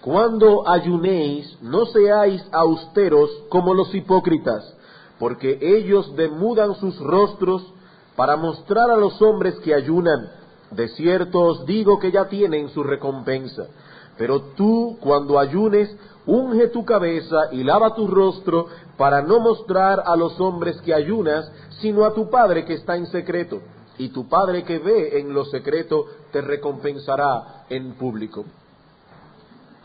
Cuando ayunéis, no seáis austeros como los hipócritas, porque ellos demudan sus rostros para mostrar a los hombres que ayunan. De cierto os digo que ya tienen su recompensa. Pero tú, cuando ayunes, unge tu cabeza y lava tu rostro, para no mostrar a los hombres que ayunas, sino a tu Padre que está en secreto. Y tu Padre que ve en lo secreto te recompensará en público.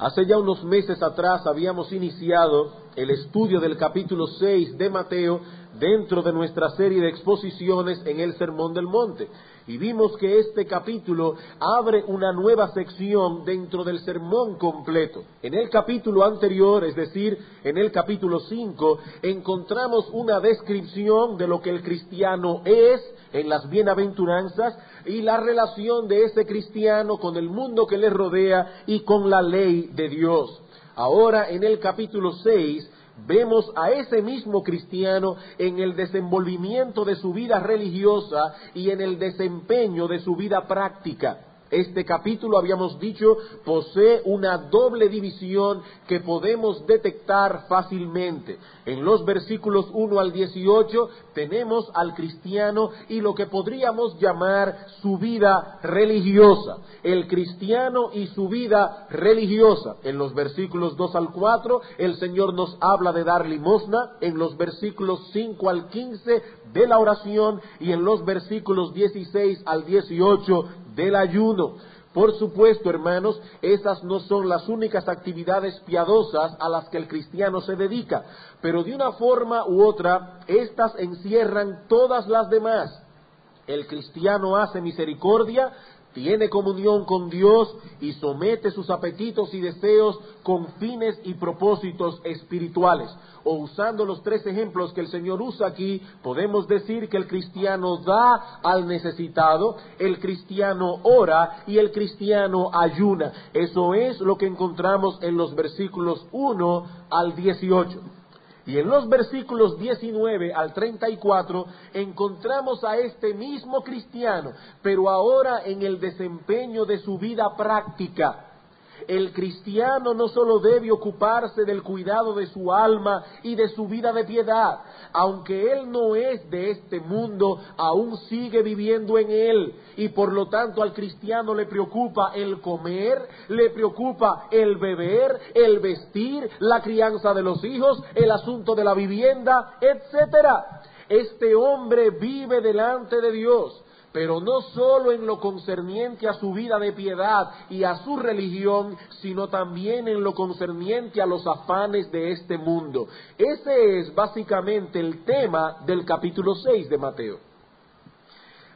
Hace ya unos meses atrás habíamos iniciado el estudio del capítulo 6 de Mateo dentro de nuestra serie de exposiciones en el Sermón del Monte. Y vimos que este capítulo abre una nueva sección dentro del sermón completo. En el capítulo anterior, es decir, en el capítulo 5, encontramos una descripción de lo que el cristiano es en las bienaventuranzas y la relación de ese cristiano con el mundo que le rodea y con la ley de Dios. Ahora, en el capítulo 6, vemos a ese mismo cristiano en el desenvolvimiento de su vida religiosa y en el desempeño de su vida práctica. Este capítulo, habíamos dicho, posee una doble división que podemos detectar fácilmente. En los versículos 1 al 18 tenemos al cristiano y lo que podríamos llamar su vida religiosa. El cristiano y su vida religiosa. En los versículos 2 al 4 el Señor nos habla de dar limosna. En los versículos 5 al 15 de la oración y en los versículos 16 al 18 del ayuno. Por supuesto, hermanos, esas no son las únicas actividades piadosas a las que el cristiano se dedica, pero de una forma u otra, estas encierran todas las demás. El cristiano hace misericordia, tiene comunión con Dios y somete sus apetitos y deseos con fines y propósitos espirituales. O usando los tres ejemplos que el Señor usa aquí, podemos decir que el cristiano da al necesitado, el cristiano ora y el cristiano ayuna. Eso es lo que encontramos en los versículos 1 al 18. Y en los versículos 19 al 34 encontramos a este mismo cristiano, pero ahora en el desempeño de su vida práctica. El cristiano no solo debe ocuparse del cuidado de su alma y de su vida de piedad, aunque él no es de este mundo, aún sigue viviendo en él, y por lo tanto al cristiano le preocupa el comer, le preocupa el beber, el vestir, la crianza de los hijos, el asunto de la vivienda, etcétera. Este hombre vive delante de Dios, pero no solo en lo concerniente a su vida de piedad y a su religión, sino también en lo concerniente a los afanes de este mundo. Ese es básicamente el tema del capítulo 6 de Mateo.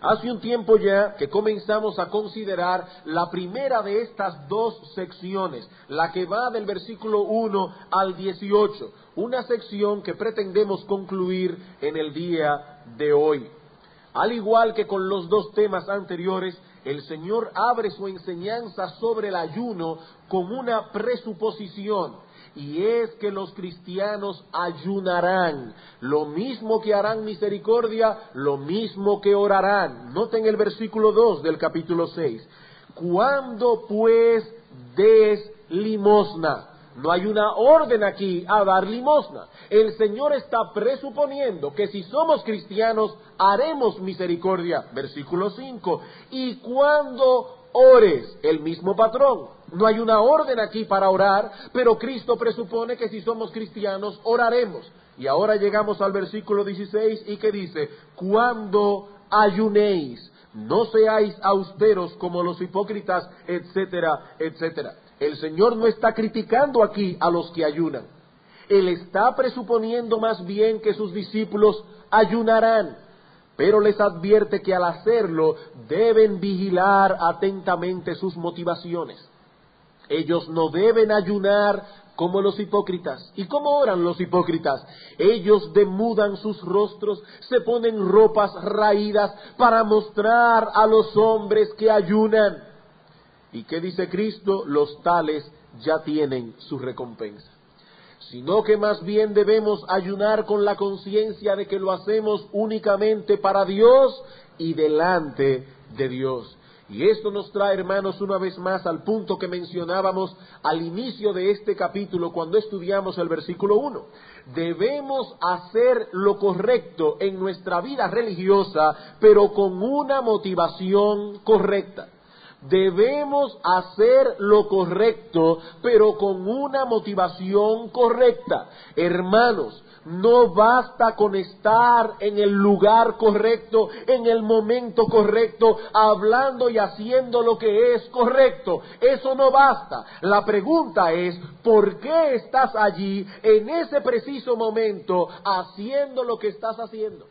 Hace un tiempo ya que comenzamos a considerar la primera de estas dos secciones, la que va del versículo 1 al 18, una sección que pretendemos concluir en el día de hoy. Al igual que con los dos temas anteriores, el Señor abre su enseñanza sobre el ayuno con una presuposición, y es que los cristianos ayunarán, lo mismo que harán misericordia, lo mismo que orarán. Noten el versículo 2 del capítulo 6. ¿Cuándo pues des limosna? No hay una orden aquí a dar limosna. El Señor está presuponiendo que si somos cristianos haremos misericordia. Versículo 5. Y cuando ores, el mismo patrón. No hay una orden aquí para orar, pero Cristo presupone que si somos cristianos oraremos. Y ahora llegamos al versículo 16 y que dice, cuando ayunéis, no seáis austeros como los hipócritas, etcétera, etcétera. El Señor no está criticando aquí a los que ayunan. Él está presuponiendo más bien que sus discípulos ayunarán, pero les advierte que al hacerlo deben vigilar atentamente sus motivaciones. Ellos no deben ayunar como los hipócritas. ¿Y cómo oran los hipócritas? Ellos demudan sus rostros, se ponen ropas raídas para mostrar a los hombres que ayunan. ¿Y qué dice Cristo? Los tales ya tienen su recompensa. Sino que más bien debemos ayunar con la conciencia de que lo hacemos únicamente para Dios y delante de Dios. Y esto nos trae, hermanos, una vez más al punto que mencionábamos al inicio de este capítulo cuando estudiamos el versículo 1. Debemos hacer lo correcto en nuestra vida religiosa, pero con una motivación correcta. Debemos hacer lo correcto, pero con una motivación correcta. Hermanos, no basta con estar en el lugar correcto, en el momento correcto, hablando y haciendo lo que es correcto. Eso no basta. La pregunta es, ¿por qué estás allí en ese preciso momento haciendo lo que estás haciendo?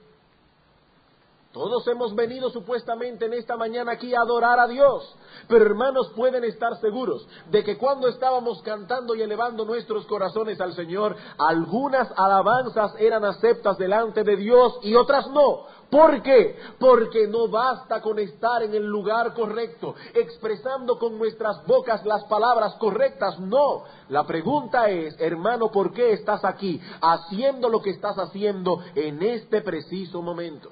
Todos hemos venido supuestamente en esta mañana aquí a adorar a Dios, pero hermanos, pueden estar seguros de que cuando estábamos cantando y elevando nuestros corazones al Señor, algunas alabanzas eran aceptas delante de Dios y otras no. ¿Por qué? Porque no basta con estar en el lugar correcto, expresando con nuestras bocas las palabras correctas, no. La pregunta es, hermano, ¿por qué estás aquí haciendo lo que estás haciendo en este preciso momento?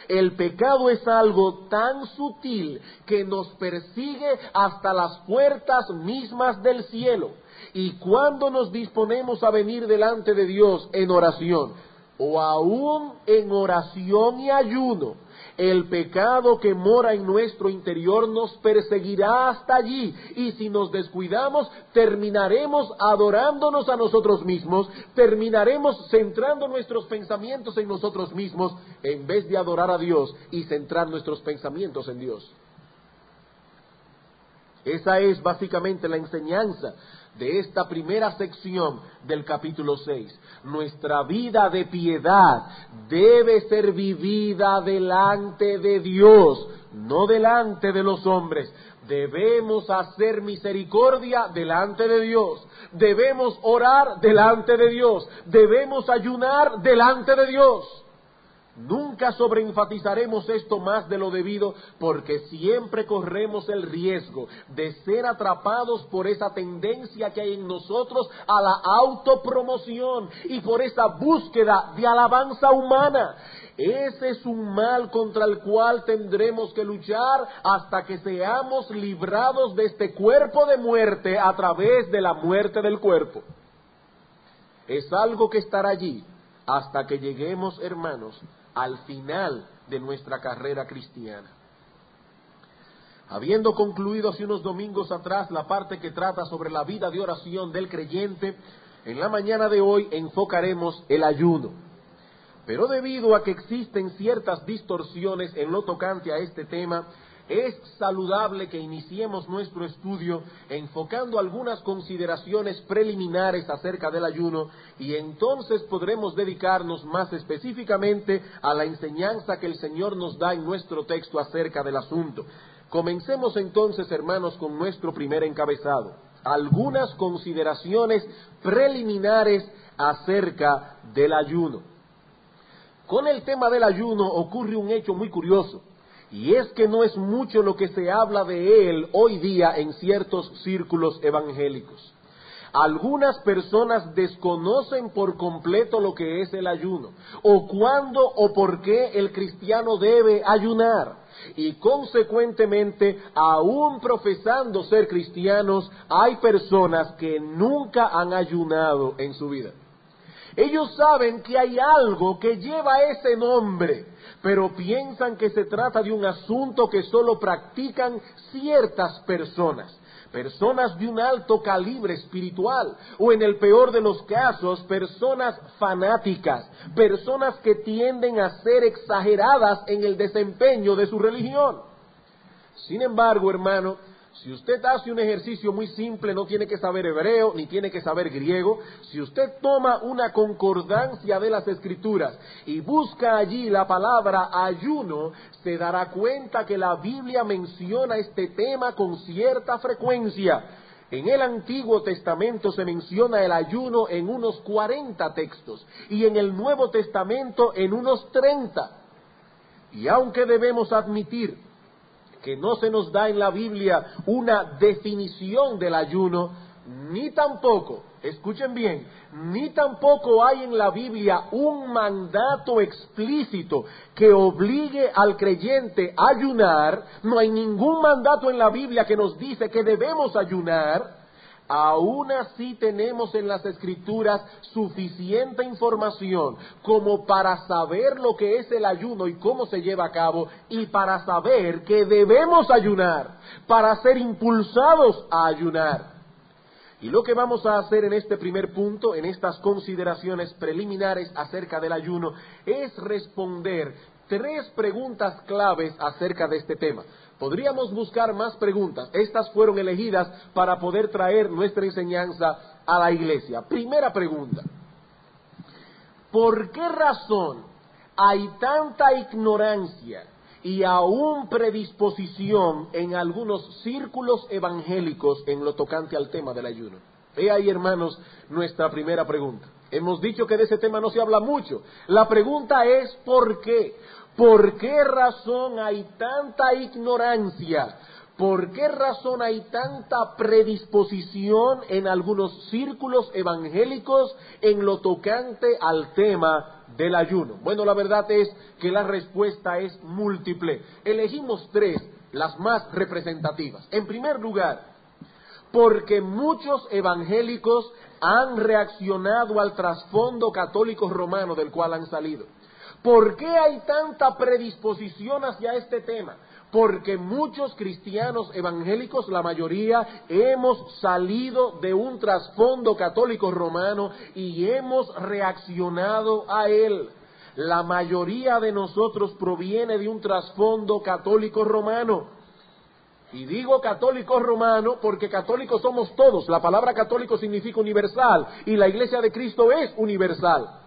El pecado es algo tan sutil que nos persigue hasta las puertas mismas del cielo. Y cuando nos disponemos a venir delante de Dios en oración, o aún en oración y ayuno, el pecado que mora en nuestro interior nos perseguirá hasta allí, y si nos descuidamos, terminaremos adorándonos a nosotros mismos, terminaremos centrando nuestros pensamientos en nosotros mismos, en vez de adorar a Dios y centrar nuestros pensamientos en Dios. Esa es básicamente la enseñanza de esta primera sección del capítulo 6. Nuestra vida de piedad debe ser vivida delante de Dios, no delante de los hombres. Debemos hacer misericordia delante de Dios. Debemos orar delante de Dios. Debemos ayunar delante de Dios. Nunca sobreenfatizaremos esto más de lo debido, porque siempre corremos el riesgo de ser atrapados por esa tendencia que hay en nosotros a la autopromoción y por esa búsqueda de alabanza humana. Ese es un mal contra el cual tendremos que luchar hasta que seamos librados de este cuerpo de muerte a través de la muerte del cuerpo. Es algo que estará allí hasta que lleguemos, hermanos, al final de nuestra carrera cristiana. Habiendo concluido hace unos domingos atrás la parte que trata sobre la vida de oración del creyente, en la mañana de hoy enfocaremos el ayuno. Pero debido a que existen ciertas distorsiones en lo tocante a este tema, es saludable que iniciemos nuestro estudio enfocando algunas consideraciones preliminares acerca del ayuno, y entonces podremos dedicarnos más específicamente a la enseñanza que el Señor nos da en nuestro texto acerca del asunto. Comencemos entonces, hermanos, con nuestro primer encabezado: algunas consideraciones preliminares acerca del ayuno. Con el tema del ayuno ocurre un hecho muy curioso. Y es que no es mucho lo que se habla de él hoy día en ciertos círculos evangélicos. Algunas personas desconocen por completo lo que es el ayuno, o cuándo o por qué el cristiano debe ayunar. Y consecuentemente, aún profesando ser cristianos, hay personas que nunca han ayunado en su vida. Ellos saben que hay algo que lleva ese nombre, pero piensan que se trata de un asunto que solo practican ciertas personas de un alto calibre espiritual, o en el peor de los casos, personas fanáticas, personas que tienden a ser exageradas en el desempeño de su religión. Sin embargo, hermano, si usted hace un ejercicio muy simple, no tiene que saber hebreo, ni tiene que saber griego. Si usted toma una concordancia de las Escrituras y busca allí la palabra ayuno, se dará cuenta que la Biblia menciona este tema con cierta frecuencia. En el Antiguo Testamento se menciona el ayuno en unos 40 textos, y en el Nuevo Testamento en unos 30. Y aunque debemos admitir que no se nos da en la Biblia una definición del ayuno, ni tampoco, escuchen bien, ni tampoco hay en la Biblia un mandato explícito que obligue al creyente a ayunar. No hay ningún mandato en la Biblia que nos dice que debemos ayunar. Aún así tenemos en las Escrituras suficiente información como para saber lo que es el ayuno y cómo se lleva a cabo, y para saber que debemos ayunar, para ser impulsados a ayunar. Y lo que vamos a hacer en este primer punto, en estas consideraciones preliminares acerca del ayuno, es responder 3 preguntas claves acerca de este tema. Podríamos buscar más preguntas. Estas fueron elegidas para poder traer nuestra enseñanza a la iglesia. Primera pregunta: ¿por qué razón hay tanta ignorancia y aún predisposición en algunos círculos evangélicos en lo tocante al tema del ayuno? He ahí, hermanos, nuestra primera pregunta. Hemos dicho que de ese tema no se habla mucho. La pregunta es ¿por qué? ¿Por qué razón hay tanta ignorancia? ¿Por qué razón hay tanta predisposición en algunos círculos evangélicos en lo tocante al tema del ayuno? Bueno, la verdad es que la respuesta es múltiple. Elegimos 3, las más representativas. En primer lugar, porque muchos evangélicos han reaccionado al trasfondo católico romano del cual han salido. ¿Por qué hay tanta predisposición hacia este tema? Porque muchos cristianos evangélicos, la mayoría, hemos salido de un trasfondo católico romano y hemos reaccionado a él. La mayoría de nosotros proviene de un trasfondo católico romano. Y digo católico romano porque católicos somos todos. La palabra católico significa universal y la Iglesia de Cristo es universal.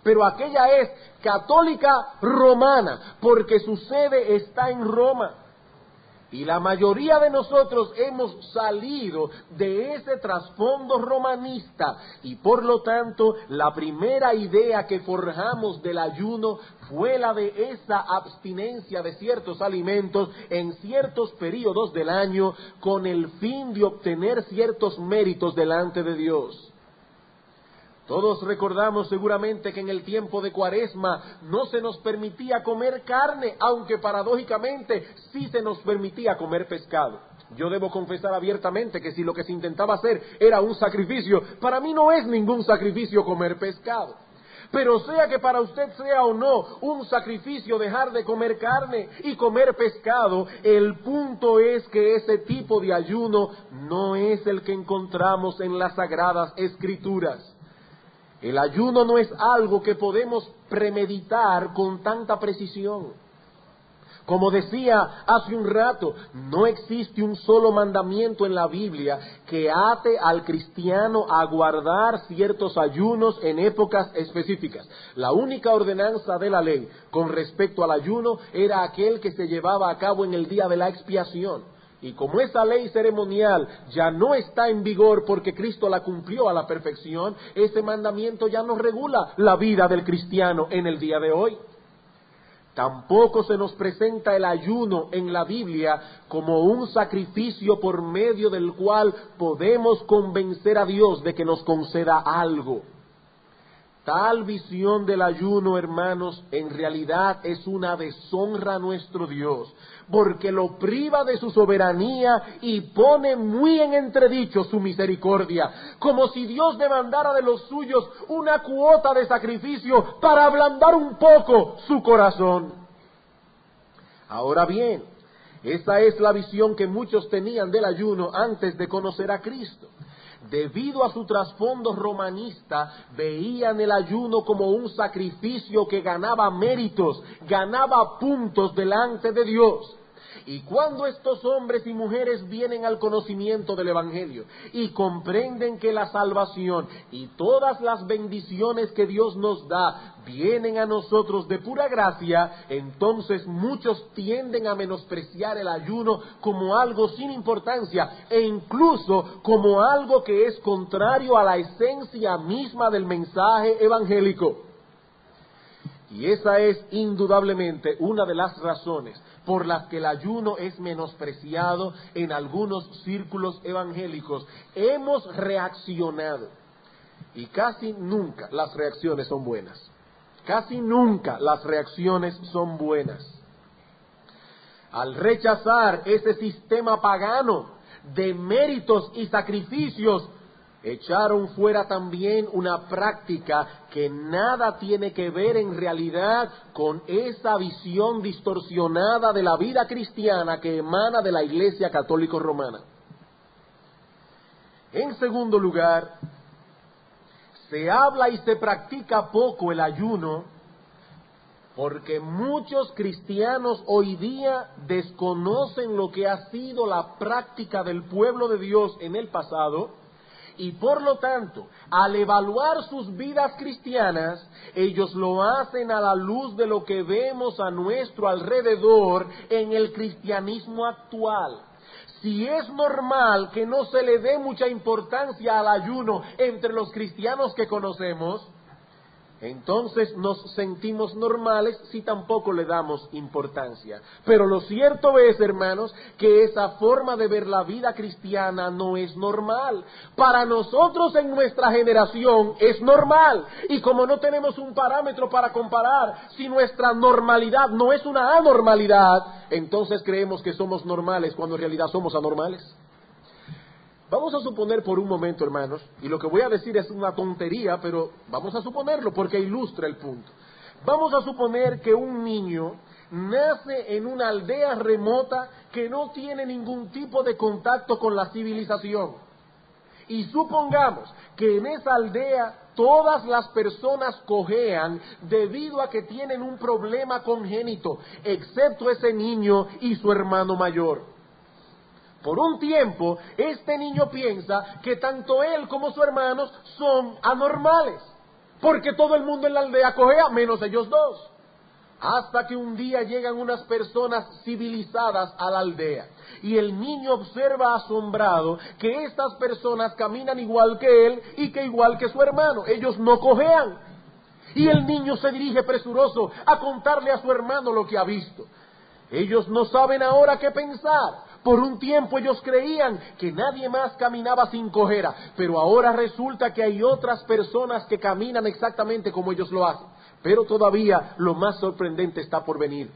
Pero aquella es católica romana, porque su sede está en Roma. Y la mayoría de nosotros hemos salido de ese trasfondo romanista, y por lo tanto la primera idea que forjamos del ayuno fue la de esa abstinencia de ciertos alimentos en ciertos periodos del año, con el fin de obtener ciertos méritos delante de Dios. Todos recordamos seguramente que en el tiempo de Cuaresma no se nos permitía comer carne, aunque paradójicamente sí se nos permitía comer pescado. Yo debo confesar abiertamente que si lo que se intentaba hacer era un sacrificio, para mí no es ningún sacrificio comer pescado. Pero sea que para usted sea o no un sacrificio dejar de comer carne y comer pescado, el punto es que ese tipo de ayuno no es el que encontramos en las Sagradas Escrituras. El ayuno no es algo que podemos premeditar con tanta precisión. Como decía hace un rato, no existe un solo mandamiento en la Biblia que ate al cristiano a guardar ciertos ayunos en épocas específicas. La única ordenanza de la ley con respecto al ayuno era aquel que se llevaba a cabo en el día de la expiación. Y como esa ley ceremonial ya no está en vigor porque Cristo la cumplió a la perfección, ese mandamiento ya no regula la vida del cristiano en el día de hoy. Tampoco se nos presenta el ayuno en la Biblia como un sacrificio por medio del cual podemos convencer a Dios de que nos conceda algo. Tal visión del ayuno, hermanos, en realidad es una deshonra a nuestro Dios, porque lo priva de su soberanía y pone muy en entredicho su misericordia, como si Dios demandara de los suyos una cuota de sacrificio para ablandar un poco su corazón. Ahora bien, esa es la visión que muchos tenían del ayuno antes de conocer a Cristo. Debido a su trasfondo romanista, veían el ayuno como un sacrificio que ganaba méritos, ganaba puntos delante de Dios. Y cuando estos hombres y mujeres vienen al conocimiento del Evangelio y comprenden que la salvación y todas las bendiciones que Dios nos da vienen a nosotros de pura gracia, entonces muchos tienden a menospreciar el ayuno como algo sin importancia e incluso como algo que es contrario a la esencia misma del mensaje evangélico. Y esa es indudablemente una de las razones por las que el ayuno es menospreciado en algunos círculos evangélicos. Hemos reaccionado y casi nunca las reacciones son buenas. Casi nunca las reacciones son buenas. Al rechazar ese sistema pagano de méritos y sacrificios, echaron fuera también una práctica que nada tiene que ver en realidad con esa visión distorsionada de la vida cristiana que emana de la Iglesia Católica Romana. En segundo lugar, se habla y se practica poco el ayuno porque muchos cristianos hoy día desconocen lo que ha sido la práctica del pueblo de Dios en el pasado. Y por lo tanto, al evaluar sus vidas cristianas, ellos lo hacen a la luz de lo que vemos a nuestro alrededor en el cristianismo actual. Si es normal que no se le dé mucha importancia al ayuno entre los cristianos que conocemos, entonces nos sentimos normales si tampoco le damos importancia. Pero lo cierto es, hermanos, que esa forma de ver la vida cristiana no es normal. Para nosotros en nuestra generación es normal. Y como no tenemos un parámetro para comparar, si nuestra normalidad no es una anormalidad, entonces creemos que somos normales cuando en realidad somos anormales. Vamos a suponer por un momento, hermanos, y lo que voy a decir es una tontería, pero vamos a suponerlo porque ilustra el punto. Vamos a suponer que un niño nace en una aldea remota que no tiene ningún tipo de contacto con la civilización. Y supongamos que en esa aldea todas las personas cojean debido a que tienen un problema congénito, excepto ese niño y su hermano mayor. Por un tiempo, este niño piensa que tanto él como sus hermanos son anormales, porque todo el mundo en la aldea cojea, menos ellos dos. Hasta que un día llegan unas personas civilizadas a la aldea, y el niño observa asombrado que estas personas caminan igual que él y que igual que su hermano, ellos no cojean. Y el niño se dirige presuroso a contarle a su hermano lo que ha visto. Ellos no saben ahora qué pensar. Por un tiempo ellos creían que nadie más caminaba sin cojera, pero ahora resulta que hay otras personas que caminan exactamente como ellos lo hacen. Pero todavía lo más sorprendente está por venir.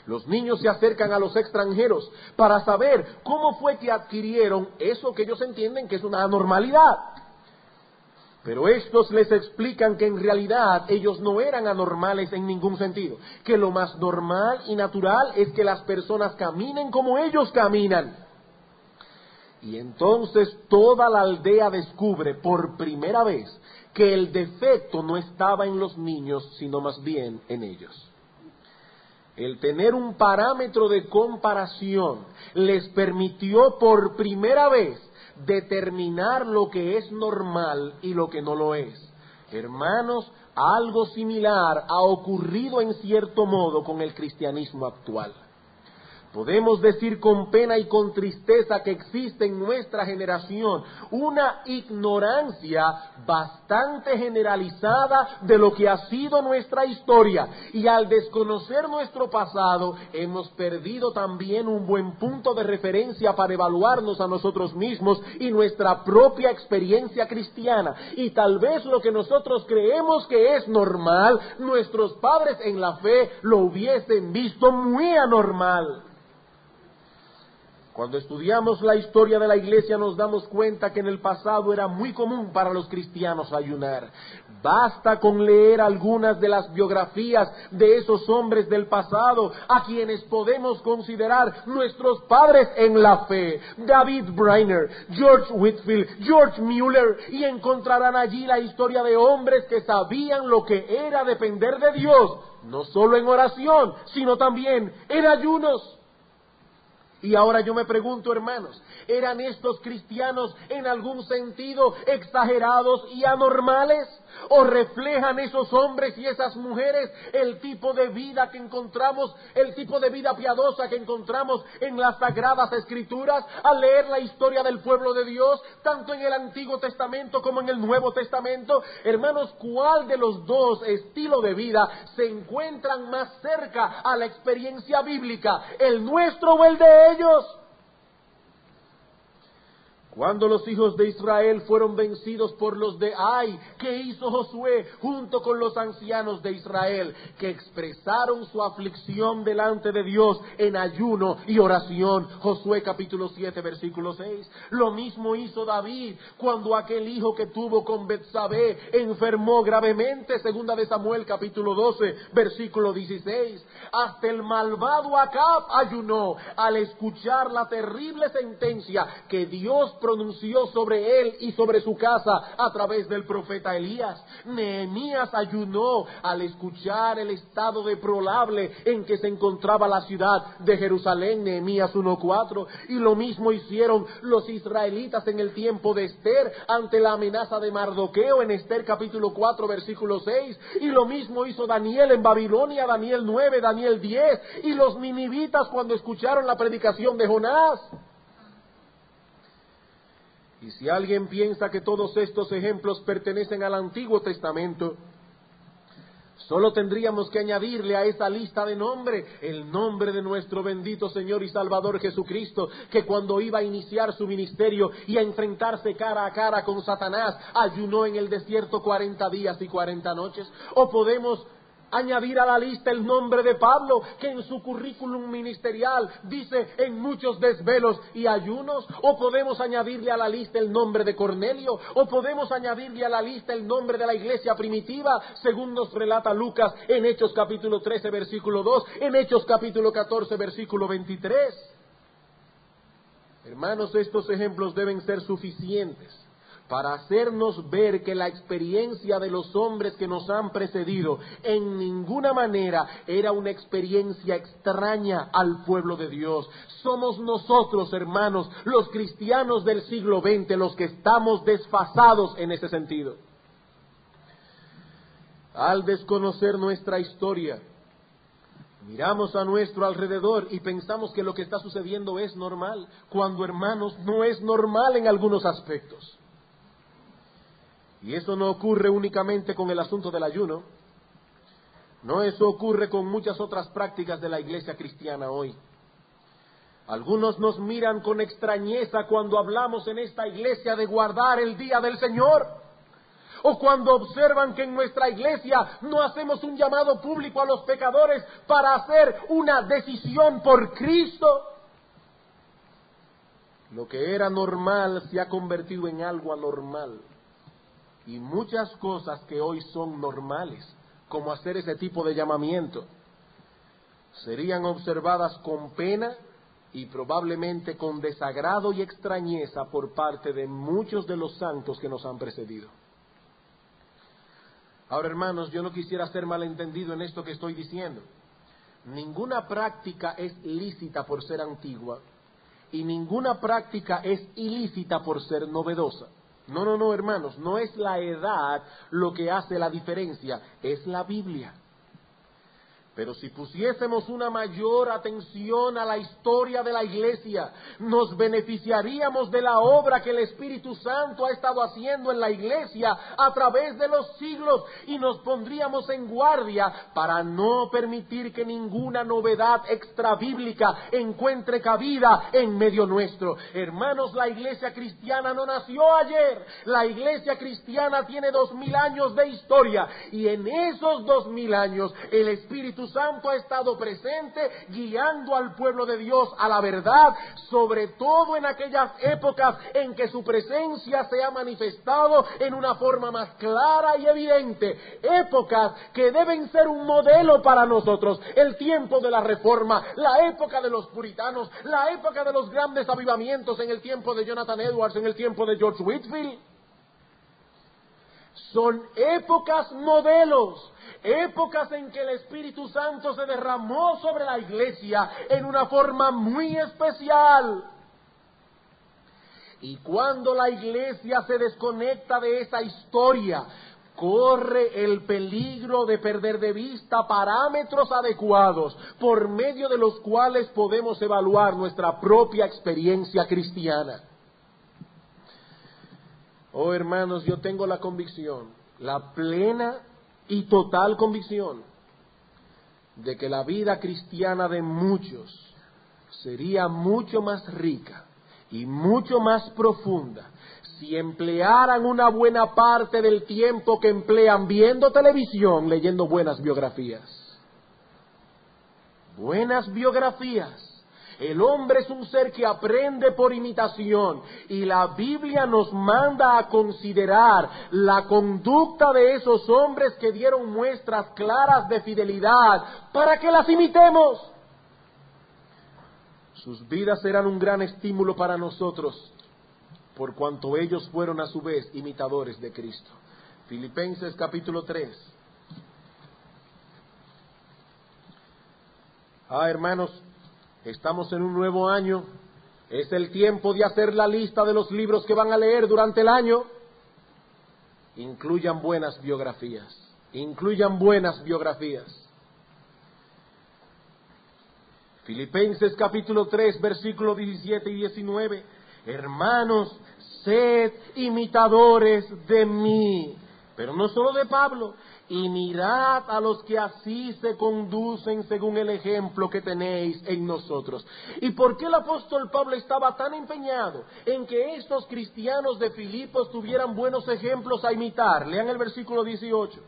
Los niños se acercan a los extranjeros para saber cómo fue que adquirieron eso que ellos entienden que es una anormalidad. Pero estos les explican que en realidad ellos no eran anormales en ningún sentido, que lo más normal y natural es que las personas caminen como ellos caminan. Y entonces toda la aldea descubre por primera vez que el defecto no estaba en los niños, sino más bien en ellos. El tener un parámetro de comparación les permitió por primera vez determinar lo que es normal y lo que no lo es. Hermanos, algo similar ha ocurrido en cierto modo con el cristianismo actual. Podemos decir con pena y con tristeza que existe en nuestra generación una ignorancia bastante generalizada de lo que ha sido nuestra historia, y al desconocer nuestro pasado hemos perdido también un buen punto de referencia para evaluarnos a nosotros mismos y nuestra propia experiencia cristiana. Y tal vez lo que nosotros creemos que es normal, nuestros padres en la fe lo hubiesen visto muy anormal. Cuando estudiamos la historia de la iglesia nos damos cuenta que en el pasado era muy común para los cristianos ayunar. Basta con leer algunas de las biografías de esos hombres del pasado a quienes podemos considerar nuestros padres en la fe. David Brainerd, George Whitefield, George Mueller, y encontrarán allí la historia de hombres que sabían lo que era depender de Dios, no solo en oración, sino también en ayunos. Y ahora yo me pregunto, hermanos, ¿eran estos cristianos en algún sentido exagerados y anormales? ¿O reflejan esos hombres y esas mujeres el tipo de vida que encontramos, el tipo de vida piadosa que encontramos en las Sagradas Escrituras al leer la historia del pueblo de Dios, tanto en el Antiguo Testamento como en el Nuevo Testamento? Hermanos, ¿cuál de los dos estilos de vida se encuentran más cerca a la experiencia bíblica, el nuestro o el de ellos? Cuando los hijos de Israel fueron vencidos por los de Ai, ¿qué hizo Josué junto con los ancianos de Israel? Que expresaron su aflicción delante de Dios en ayuno y oración. Josué capítulo 7, versículo 6. Lo mismo hizo David cuando aquel hijo que tuvo con Betsabé enfermó gravemente. Segunda de Samuel capítulo 12, versículo 16. Hasta el malvado Acab ayunó al escuchar la terrible sentencia que Dios pronunció sobre él y sobre su casa a través del profeta Elías. Nehemías ayunó al escuchar el estado deplorable en que se encontraba la ciudad de Jerusalén, Nehemías 1:4, y lo mismo hicieron los israelitas en el tiempo de Esther ante la amenaza de Mardoqueo en Esther capítulo 4 versículo 6, y lo mismo hizo Daniel en Babilonia, Daniel 9, Daniel 10, y los ninivitas cuando escucharon la predicación de Jonás. Y si alguien piensa que todos estos ejemplos pertenecen al Antiguo Testamento, solo tendríamos que añadirle a esa lista de nombres el nombre de nuestro bendito Señor y Salvador Jesucristo, que cuando iba a iniciar su ministerio y a enfrentarse cara a cara con Satanás, ayunó en el desierto 40 días y 40 noches. O podemos añadir a la lista el nombre de Pablo, que en su currículum ministerial dice en muchos desvelos y ayunos. O podemos añadirle a la lista el nombre de Cornelio, o podemos añadirle a la lista el nombre de la iglesia primitiva, según nos relata Lucas en Hechos capítulo 13 versículo 2, en Hechos capítulo 14 versículo 23. Hermanos, estos ejemplos deben ser suficientes para hacernos ver que la experiencia de los hombres que nos han precedido en ninguna manera era una experiencia extraña al pueblo de Dios. Somos nosotros, hermanos, los cristianos del siglo XX, los que estamos desfasados en ese sentido. Al desconocer nuestra historia, miramos a nuestro alrededor y pensamos que lo que está sucediendo es normal, cuando, hermanos, no es normal en algunos aspectos. Y eso no ocurre únicamente con el asunto del ayuno. No, eso ocurre con muchas otras prácticas de la iglesia cristiana hoy. Algunos nos miran con extrañeza cuando hablamos en esta iglesia de guardar el día del Señor. O cuando observan que en nuestra iglesia no hacemos un llamado público a los pecadores para hacer una decisión por Cristo. Lo que era normal se ha convertido en algo anormal. Y muchas cosas que hoy son normales, como hacer ese tipo de llamamiento, serían observadas con pena y probablemente con desagrado y extrañeza por parte de muchos de los santos que nos han precedido. Ahora, hermanos, yo no quisiera ser malentendido en esto que estoy diciendo. Ninguna práctica es lícita por ser antigua y ninguna práctica es ilícita por ser novedosa. No, hermanos, no es la edad lo que hace la diferencia, es la Biblia. Pero si pusiésemos una mayor atención a la historia de la iglesia, nos beneficiaríamos de la obra que el Espíritu Santo ha estado haciendo en la iglesia a través de los siglos y nos pondríamos en guardia para no permitir que ninguna novedad extrabíblica encuentre cabida en medio nuestro. Hermanos, la iglesia cristiana no nació ayer. La iglesia cristiana tiene 2000 años de historia y en esos 2000 años el Espíritu Santo ha estado presente guiando al pueblo de Dios a la verdad, sobre todo en aquellas épocas en que su presencia se ha manifestado en una forma más clara y evidente, épocas que deben ser un modelo para nosotros. El tiempo de la Reforma, la época de los puritanos, la época de los grandes avivamientos en el tiempo de Jonathan Edwards, en el tiempo de George Whitefield. Son épocas modelos, épocas en que el Espíritu Santo se derramó sobre la iglesia en una forma muy especial. Y cuando la iglesia se desconecta de esa historia, corre el peligro de perder de vista parámetros adecuados por medio de los cuales podemos evaluar nuestra propia experiencia cristiana. Oh hermanos, yo tengo la convicción, la plena y total convicción, de que la vida cristiana de muchos sería mucho más rica y mucho más profunda si emplearan una buena parte del tiempo que emplean viendo televisión, leyendo buenas biografías. Buenas biografías. El hombre es un ser que aprende por imitación y la Biblia nos manda a considerar la conducta de esos hombres que dieron muestras claras de fidelidad para que las imitemos. Sus vidas serán un gran estímulo para nosotros, por cuanto ellos fueron a su vez imitadores de Cristo. Filipenses capítulo 3. Hermanos, estamos en un nuevo año. Es el tiempo de hacer la lista de los libros que van a leer durante el año. Incluyan buenas biografías. Incluyan buenas biografías. Filipenses capítulo 3, versículos 17 y 19. Hermanos, sed imitadores de mí. Pero no solo de Pablo. Y mirad a los que así se conducen según el ejemplo que tenéis en nosotros. ¿Y por qué el apóstol Pablo estaba tan empeñado en que estos cristianos de Filipos tuvieran buenos ejemplos a imitar? Lean el versículo 18.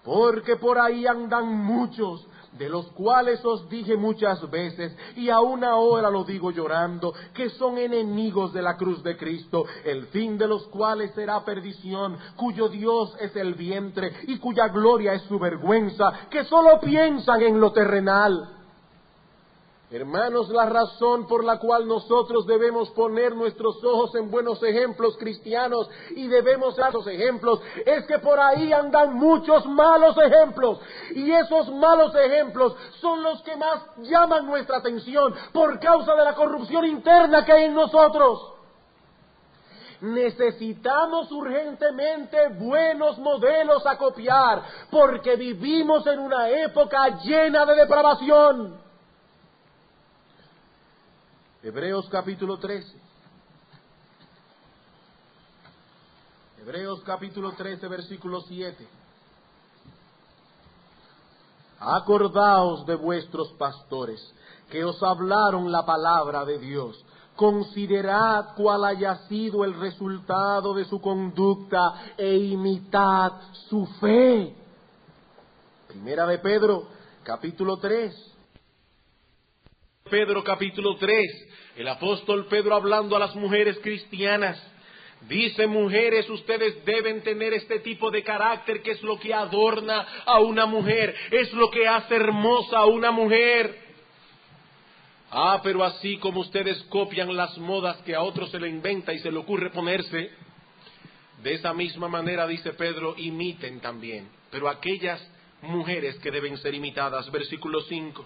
Porque por ahí andan muchos, de los cuales os dije muchas veces, y aún ahora lo digo llorando, que son enemigos de la cruz de Cristo, el fin de los cuales será perdición, cuyo Dios es el vientre, y cuya gloria es su vergüenza, que solo piensan en lo terrenal. Hermanos, la razón por la cual nosotros debemos poner nuestros ojos en buenos ejemplos cristianos y debemos dar esos ejemplos es que por ahí andan muchos malos ejemplos y esos malos ejemplos son los que más llaman nuestra atención por causa de la corrupción interna que hay en nosotros. Necesitamos urgentemente buenos modelos a copiar porque vivimos en una época llena de depravación. Hebreos capítulo 13. Hebreos capítulo 13, versículo 7. Acordaos de vuestros pastores, que os hablaron la palabra de Dios. Considerad cuál haya sido el resultado de su conducta e imitad su fe. Primera de Pedro, capítulo 3. Pedro capítulo 3, el apóstol Pedro hablando a las mujeres cristianas, dice: mujeres, ustedes deben tener este tipo de carácter que es lo que adorna a una mujer, es lo que hace hermosa a una mujer. Pero así como ustedes copian las modas que a otros se le inventa y se le ocurre ponerse, de esa misma manera, dice Pedro, imiten también, pero aquellas mujeres que deben ser imitadas. Versículo 5.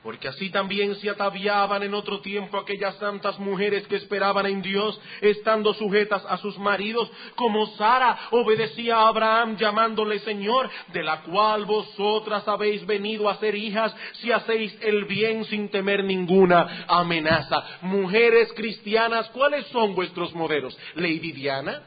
Porque así también se ataviaban en otro tiempo aquellas santas mujeres que esperaban en Dios, estando sujetas a sus maridos, como Sara obedecía a Abraham llamándole Señor, de la cual vosotras habéis venido a ser hijas, si hacéis el bien sin temer ninguna amenaza. Mujeres cristianas, ¿cuáles son vuestros modelos? Lady Diana.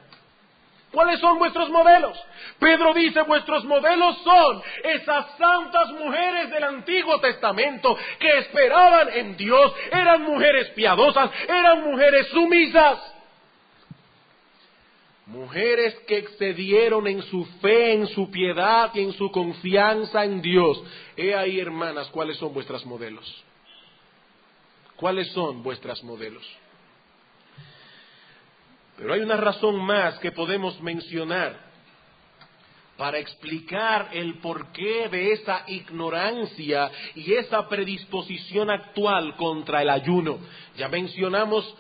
¿Cuáles son vuestros modelos? Pedro dice: vuestros modelos son esas santas mujeres del Antiguo Testamento que esperaban en Dios, eran mujeres piadosas, eran mujeres sumisas. Mujeres que excedieron en su fe, en su piedad y en su confianza en Dios. He ahí, hermanas, ¿cuáles son vuestros modelos? ¿Cuáles son vuestros modelos? Pero hay una razón más que podemos mencionar para explicar el porqué de esa ignorancia y esa predisposición actual contra el ayuno. Ya mencionamos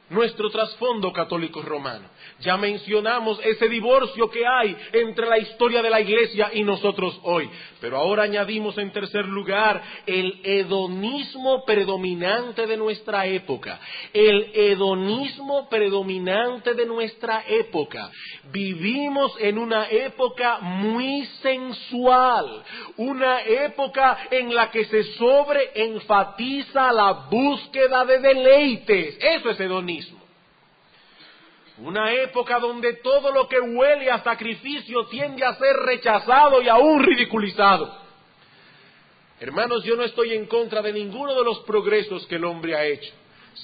nuestro trasfondo católico romano. Ya mencionamos ese divorcio que hay entre la historia de la Iglesia y nosotros hoy. Pero ahora añadimos en tercer lugar el hedonismo predominante de nuestra época. El hedonismo predominante de nuestra época. Vivimos en una época muy sensual, una época en la que se sobreenfatiza la búsqueda de deleites. Eso es hedonismo. Una época donde todo lo que huele a sacrificio tiende a ser rechazado y aún ridiculizado. Hermanos, yo no estoy en contra de ninguno de los progresos que el hombre ha hecho.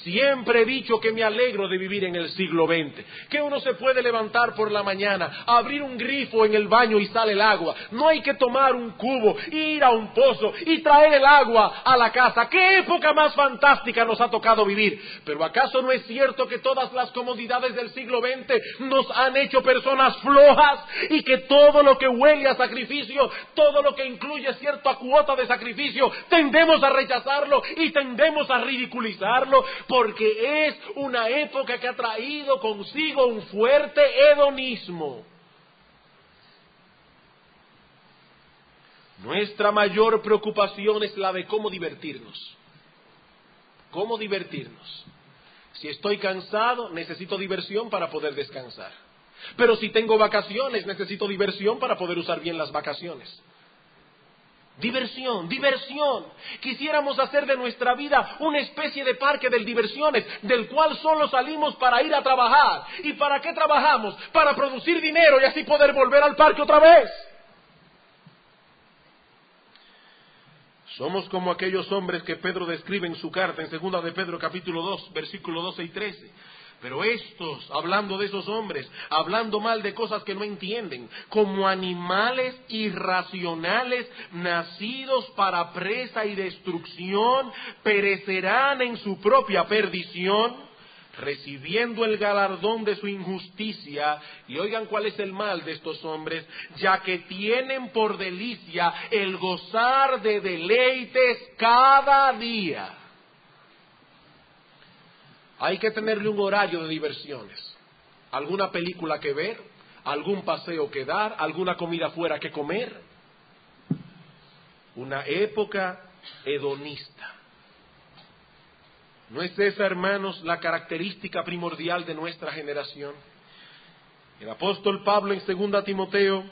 Siempre he dicho que me alegro de vivir en el siglo XX, que uno se puede levantar por la mañana, abrir un grifo en el baño y sale el agua. No hay que tomar un cubo, ir a un pozo y traer el agua a la casa. ¡Qué época más fantástica nos ha tocado vivir! Pero ¿acaso no es cierto que todas las comodidades del siglo XX nos han hecho personas flojas y que todo lo que huele a sacrificio, todo lo que incluye cierta cuota de sacrificio, tendemos a rechazarlo y tendemos a ridiculizarlo? Porque es una época que ha traído consigo un fuerte hedonismo. Nuestra mayor preocupación es la de cómo divertirnos. ¿Cómo divertirnos? Si estoy cansado, necesito diversión para poder descansar. Pero si tengo vacaciones, necesito diversión para poder usar bien las vacaciones. Diversión, diversión. Quisiéramos hacer de nuestra vida una especie de parque de diversiones, del cual solo salimos para ir a trabajar. ¿Y para qué trabajamos? Para producir dinero y así poder volver al parque otra vez. Somos como aquellos hombres que Pedro describe en su carta en 2 de Pedro capítulo 2, versículos 12 y 13. Pero estos, hablando de esos hombres, hablando mal de cosas que no entienden, como animales irracionales, nacidos para presa y destrucción, perecerán en su propia perdición, recibiendo el galardón de su injusticia. Y oigan cuál es el mal de estos hombres, ya que tienen por delicia el gozar de deleites cada día. Hay que tenerle un horario de diversiones. Alguna película que ver, algún paseo que dar, alguna comida fuera que comer. Una época hedonista. ¿No es esa, hermanos, la característica primordial de nuestra generación? El apóstol Pablo en 2 Timoteo,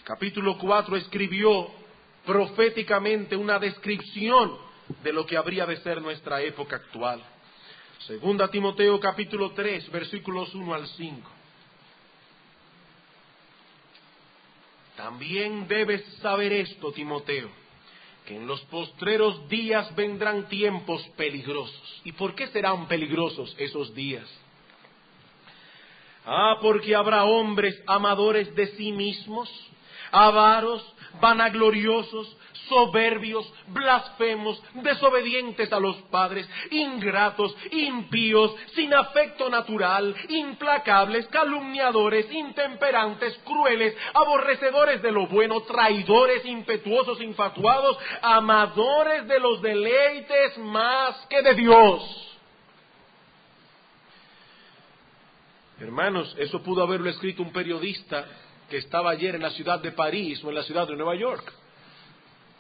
capítulo 4, escribió proféticamente una descripción de lo que habría de ser nuestra época actual. 2 Timoteo capítulo 3, versículos 1 al 5. También debes saber esto, Timoteo, que en los postreros días vendrán tiempos peligrosos. ¿Y por qué serán peligrosos esos días? Porque habrá hombres amadores de sí mismos, avaros, vanagloriosos, soberbios, blasfemos, desobedientes a los padres, ingratos, impíos, sin afecto natural, implacables, calumniadores, intemperantes, crueles, aborrecedores de lo bueno, traidores, impetuosos, infatuados, amadores de los deleites más que de Dios. Hermanos, eso pudo haberlo escrito un periodista que estaba ayer en la ciudad de París o en la ciudad de Nueva York.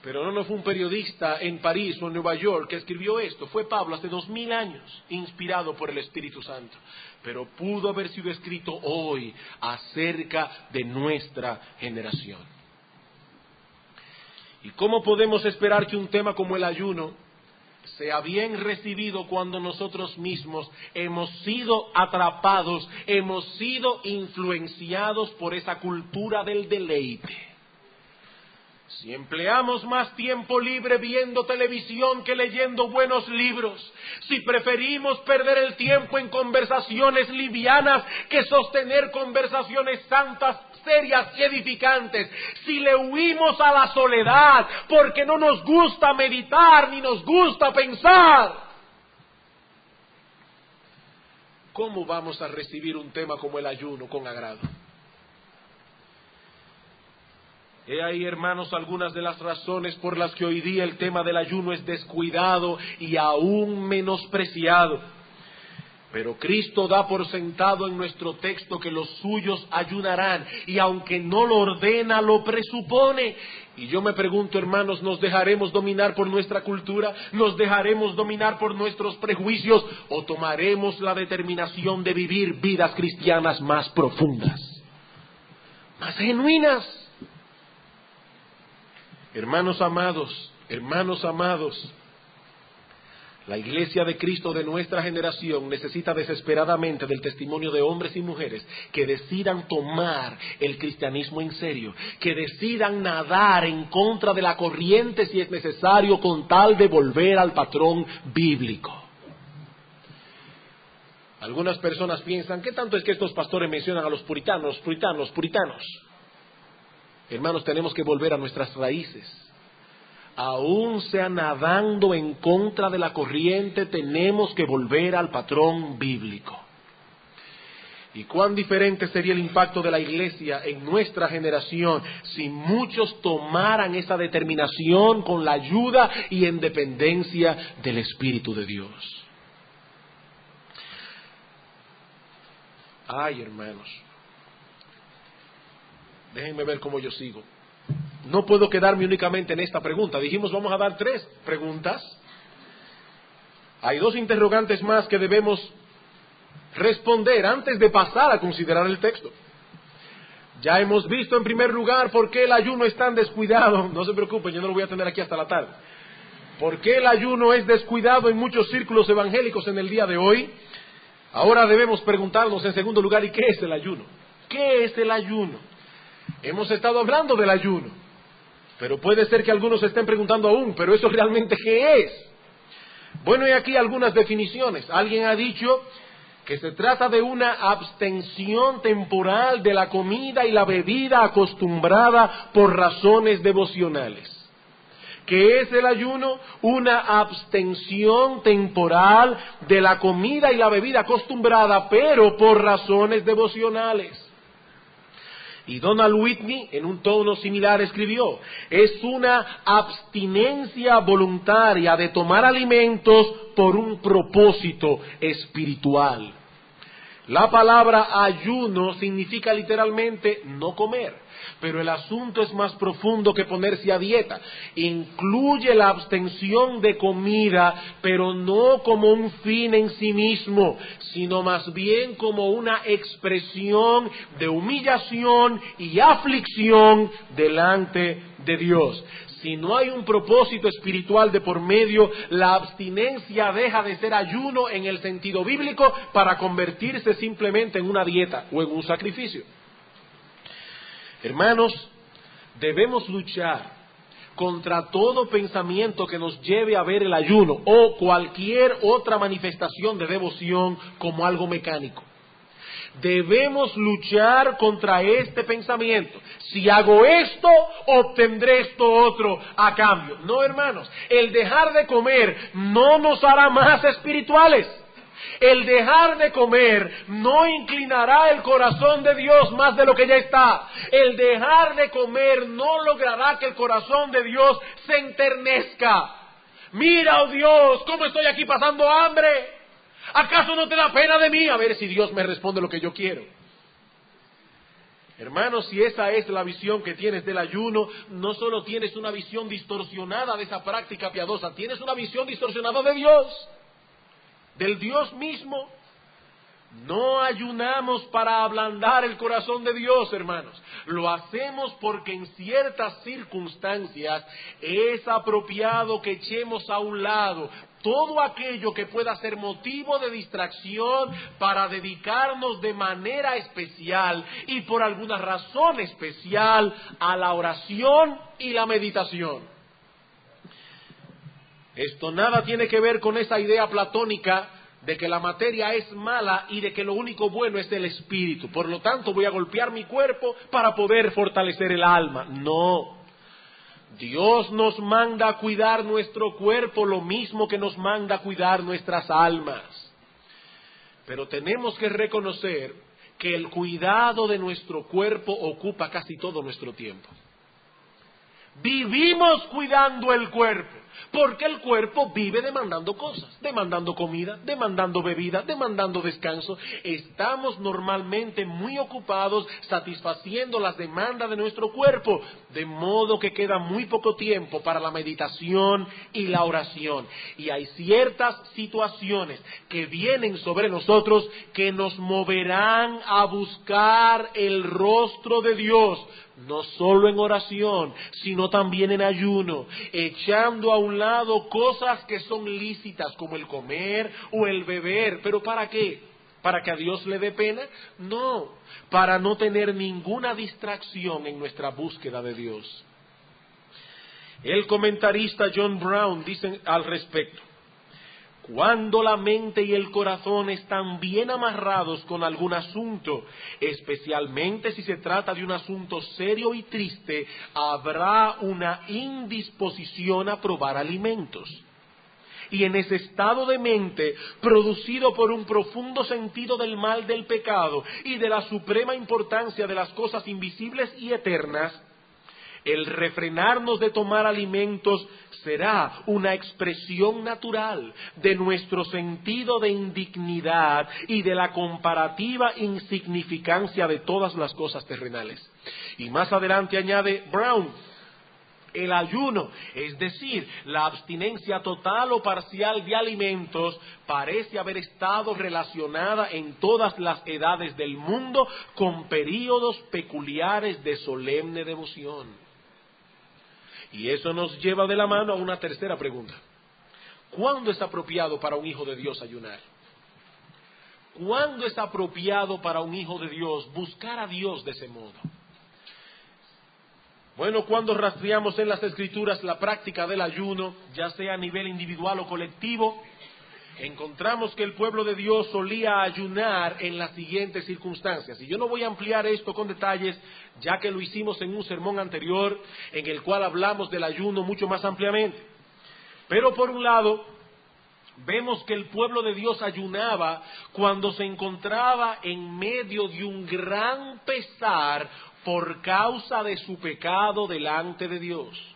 Pero no fue un periodista en París o en Nueva York que escribió esto. Fue Pablo hace 2000 años, inspirado por el Espíritu Santo. Pero pudo haber sido escrito hoy acerca de nuestra generación. ¿Y cómo podemos esperar que un tema como el ayuno sea bien recibido cuando nosotros mismos hemos sido atrapados, hemos sido influenciados por esa cultura del deleite? Si empleamos más tiempo libre viendo televisión que leyendo buenos libros, si preferimos perder el tiempo en conversaciones livianas que sostener conversaciones santas, serias y edificantes, si le huimos a la soledad porque no nos gusta meditar ni nos gusta pensar, ¿cómo vamos a recibir un tema como el ayuno con agrado? He ahí, hermanos, algunas de las razones por las que hoy día el tema del ayuno es descuidado y aún menospreciado. Pero Cristo da por sentado en nuestro texto que los suyos ayunarán, y aunque no lo ordena, lo presupone. Y yo me pregunto, hermanos, ¿nos dejaremos dominar por nuestra cultura? ¿Nos dejaremos dominar por nuestros prejuicios? ¿O tomaremos la determinación de vivir vidas cristianas más profundas, más genuinas? Hermanos amados, la Iglesia de Cristo de nuestra generación necesita desesperadamente del testimonio de hombres y mujeres que decidan tomar el cristianismo en serio, que decidan nadar en contra de la corriente si es necesario, con tal de volver al patrón bíblico. Algunas personas piensan, ¿qué tanto es que estos pastores mencionan a los puritanos? Hermanos, tenemos que volver a nuestras raíces. Aún sea nadando en contra de la corriente, tenemos que volver al patrón bíblico. ¿Y cuán diferente sería el impacto de la Iglesia en nuestra generación si muchos tomaran esa determinación con la ayuda y en dependencia del Espíritu de Dios? Ay, hermanos, déjenme ver cómo yo sigo. No puedo quedarme únicamente en esta pregunta. Dijimos, vamos a dar 3 preguntas. Hay 2 interrogantes más que debemos responder antes de pasar a considerar el texto. Ya hemos visto en primer lugar por qué el ayuno es tan descuidado. No se preocupen, yo no lo voy a tener aquí hasta la tarde. ¿Por qué el ayuno es descuidado en muchos círculos evangélicos en el día de hoy? Ahora debemos preguntarnos en segundo lugar, ¿y qué es el ayuno? ¿Qué es el ayuno? Hemos estado hablando del ayuno, pero puede ser que algunos se estén preguntando aún, ¿pero eso realmente qué es? Bueno, y aquí algunas definiciones. Alguien ha dicho que se trata de una abstención temporal de la comida y la bebida acostumbrada por razones devocionales. ¿Qué es el ayuno? Una abstención temporal de la comida y la bebida acostumbrada, pero por razones devocionales. Y Donald Whitney, en un tono similar, escribió: es una abstinencia voluntaria de tomar alimentos por un propósito espiritual. La palabra ayuno significa literalmente no comer, pero el asunto es más profundo que ponerse a dieta. Incluye la abstención de comida, pero no como un fin en sí mismo, sino más bien como una expresión de humillación y aflicción delante de Dios. Si no hay un propósito espiritual de por medio, la abstinencia deja de ser ayuno en el sentido bíblico para convertirse simplemente en una dieta o en un sacrificio. Hermanos, debemos luchar contra todo pensamiento que nos lleve a ver el ayuno o cualquier otra manifestación de devoción como algo mecánico. Debemos luchar contra este pensamiento. Si hago esto, obtendré esto otro a cambio. No, hermanos, el dejar de comer no nos hará más espirituales. El dejar de comer no inclinará el corazón de Dios más de lo que ya está. El dejar de comer no logrará que el corazón de Dios se enternezca. Mira, oh Dios, cómo estoy aquí pasando hambre. ¿Acaso no te da pena de mí? A ver si Dios me responde lo que yo quiero. Hermanos, si esa es la visión que tienes del ayuno, no solo tienes una visión distorsionada de esa práctica piadosa, tienes una visión distorsionada de Dios, del Dios mismo. No ayunamos para ablandar el corazón de Dios, hermanos. Lo hacemos porque en ciertas circunstancias es apropiado que echemos a un lado todo aquello que pueda ser motivo de distracción para dedicarnos de manera especial y por alguna razón especial a la oración y la meditación. Esto nada tiene que ver con esa idea platónica de que la materia es mala y de que lo único bueno es el espíritu. Por lo tanto, voy a golpear mi cuerpo para poder fortalecer el alma. No. Dios nos manda a cuidar nuestro cuerpo lo mismo que nos manda a cuidar nuestras almas. Pero tenemos que reconocer que el cuidado de nuestro cuerpo ocupa casi todo nuestro tiempo. Vivimos cuidando el cuerpo. porque el cuerpo vive demandando cosas, demandando comida, demandando bebida, demandando descanso. Estamos normalmente muy ocupados satisfaciendo las demandas de nuestro cuerpo, de modo que queda muy poco tiempo para la meditación y la oración. Y hay ciertas situaciones que vienen sobre nosotros que nos moverán a buscar el rostro de Dios, no solo en oración, sino también en ayuno, echando a un lado cosas que son lícitas, como el comer o el beber. ¿Pero para qué? ¿Para que a Dios le dé pena? No, para no tener ninguna distracción en nuestra búsqueda de Dios. El comentarista John Brown dice al respecto: cuando la mente y el corazón están bien amarrados con algún asunto, especialmente si se trata de un asunto serio y triste, habrá una indisposición a probar alimentos. Y en ese estado de mente, producido por un profundo sentido del mal del pecado y de la suprema importancia de las cosas invisibles y eternas, el refrenarnos de tomar alimentos será una expresión natural de nuestro sentido de indignidad y de la comparativa insignificancia de todas las cosas terrenales. Y más adelante añade Brown: el ayuno, es decir, la abstinencia total o parcial de alimentos, parece haber estado relacionada en todas las edades del mundo con períodos peculiares de solemne devoción. Y eso nos lleva de la mano a una tercera pregunta: ¿cuándo es apropiado para un hijo de Dios ayunar? ¿Cuándo es apropiado para un hijo de Dios buscar a Dios de ese modo? Bueno, cuando rastreamos en las Escrituras la práctica del ayuno, ya sea a nivel individual o colectivo, encontramos que el pueblo de Dios solía ayunar en las siguientes circunstancias. Y yo no voy a ampliar esto con detalles, ya que lo hicimos en un sermón anterior, en el cual hablamos del ayuno mucho más ampliamente. Pero por un lado, vemos que el pueblo de Dios ayunaba cuando se encontraba en medio de un gran pesar por causa de su pecado delante de Dios.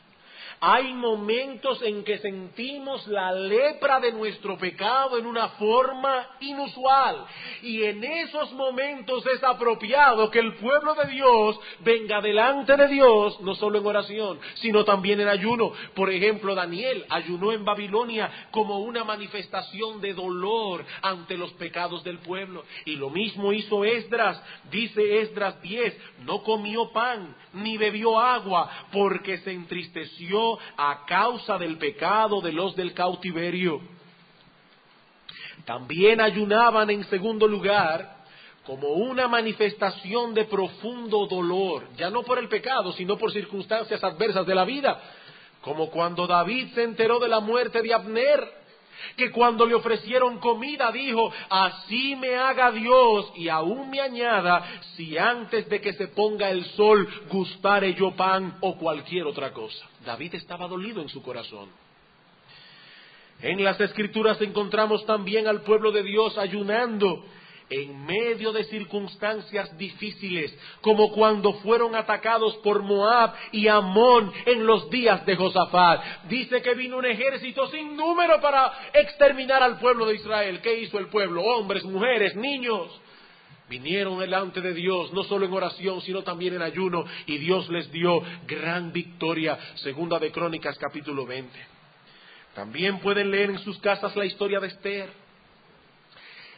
Hay momentos en que sentimos la lepra de nuestro pecado en una forma inusual, y en esos momentos es apropiado que el pueblo de Dios venga delante de Dios, no solo en oración, sino también en ayuno. Por ejemplo, Daniel ayunó en Babilonia como una manifestación de dolor ante los pecados del pueblo, y lo mismo hizo Esdras. Dice Esdras 10, no comió pan ni bebió agua, porque se entristeció a causa del pecado de los del cautiverio. También ayunaban en segundo lugar como una manifestación de profundo dolor, ya no por el pecado, sino por circunstancias adversas de la vida, como cuando David se enteró de la muerte de Abner, que cuando le ofrecieron comida dijo: así me haga Dios y aún me añada, si antes de que se ponga el sol gustare yo pan o cualquier otra cosa. David estaba dolido en su corazón. En las Escrituras encontramos también al pueblo de Dios ayunando en medio de circunstancias difíciles, como cuando fueron atacados por Moab y Amón en los días de Josafat. Dice que vino un ejército sin número para exterminar al pueblo de Israel. ¿Qué hizo el pueblo? Hombres, mujeres, niños. Vinieron delante de Dios, no solo en oración, sino también en ayuno, y Dios les dio gran victoria. Segunda de Crónicas, capítulo 20. También pueden leer en sus casas la historia de Esther,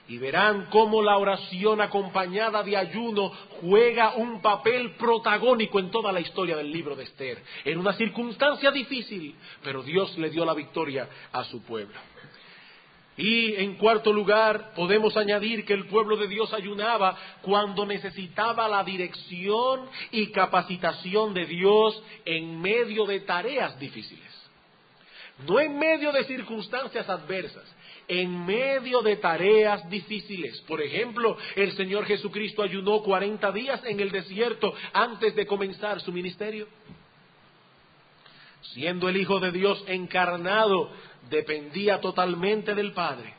y verán cómo la oración acompañada de ayuno juega un papel protagónico en toda la historia del libro de Esther. En una circunstancia difícil, pero Dios le dio la victoria a su pueblo. Y en cuarto lugar, podemos añadir que el pueblo de Dios ayunaba cuando necesitaba la dirección y capacitación de Dios en medio de tareas difíciles. No en medio de circunstancias adversas, en medio de tareas difíciles. Por ejemplo, el Señor Jesucristo ayunó 40 días en el desierto antes de comenzar su ministerio. Siendo el Hijo de Dios encarnado, dependía totalmente del Padre.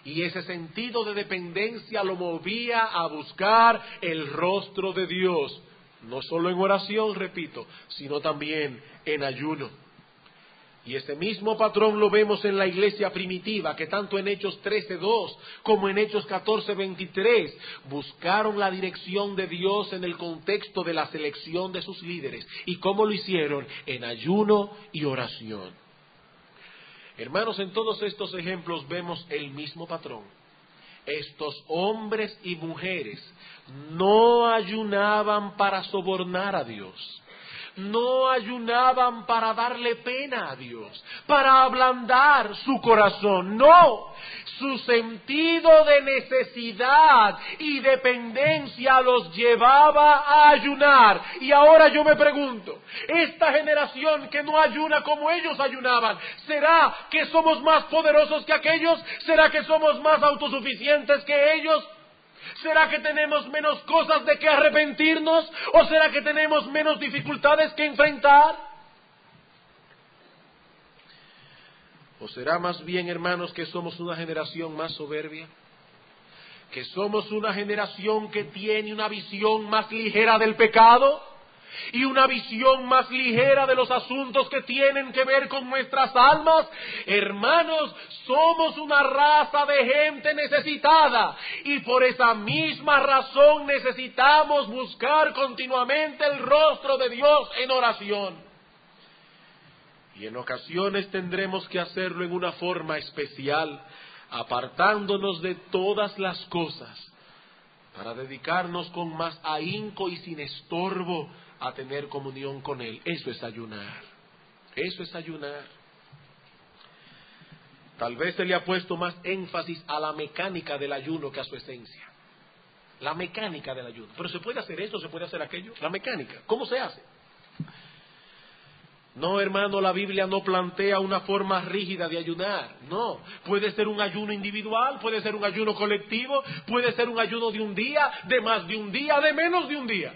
Y ese sentido de dependencia lo movía a buscar el rostro de Dios, no solo en oración, repito, sino también en ayuno. Y ese mismo patrón lo vemos en la iglesia primitiva, que tanto en Hechos 13:2 como en Hechos 14:23 buscaron la dirección de Dios en el contexto de la selección de sus líderes. ¿Y cómo lo hicieron? En ayuno y oración. Hermanos, en todos estos ejemplos vemos el mismo patrón. Estos hombres y mujeres no ayunaban para sobornar a Dios. No ayunaban para darle pena a Dios, para ablandar su corazón. No, su sentido de necesidad y dependencia los llevaba a ayunar. Y ahora yo me pregunto, esta generación que no ayuna como ellos ayunaban, ¿será que somos más poderosos que aquellos? ¿Será que somos más autosuficientes que ellos? ¿Será que tenemos menos cosas de que arrepentirnos? ¿O será que tenemos menos dificultades que enfrentar? ¿O será más bien, hermanos, que somos una generación más soberbia? ¿Que somos una generación que tiene una visión más ligera del pecado? Y una visión más ligera de los asuntos que tienen que ver con nuestras almas. Hermanos, somos una raza de gente necesitada, y por esa misma razón necesitamos buscar continuamente el rostro de Dios en oración. Y en ocasiones tendremos que hacerlo en una forma especial, apartándonos de todas las cosas, para dedicarnos con más ahínco y sin estorbo a tener comunión con Él. Eso es ayunar. Eso es ayunar. Tal vez se le ha puesto más énfasis a la mecánica del ayuno que a su esencia. La mecánica del ayuno. Pero se puede hacer esto, se puede hacer aquello. La mecánica. ¿Cómo se hace? No, hermano, la Biblia no plantea una forma rígida de ayunar. No, puede ser un ayuno individual, puede ser un ayuno colectivo, puede ser un ayuno de un día, de más de un día, de menos de un día.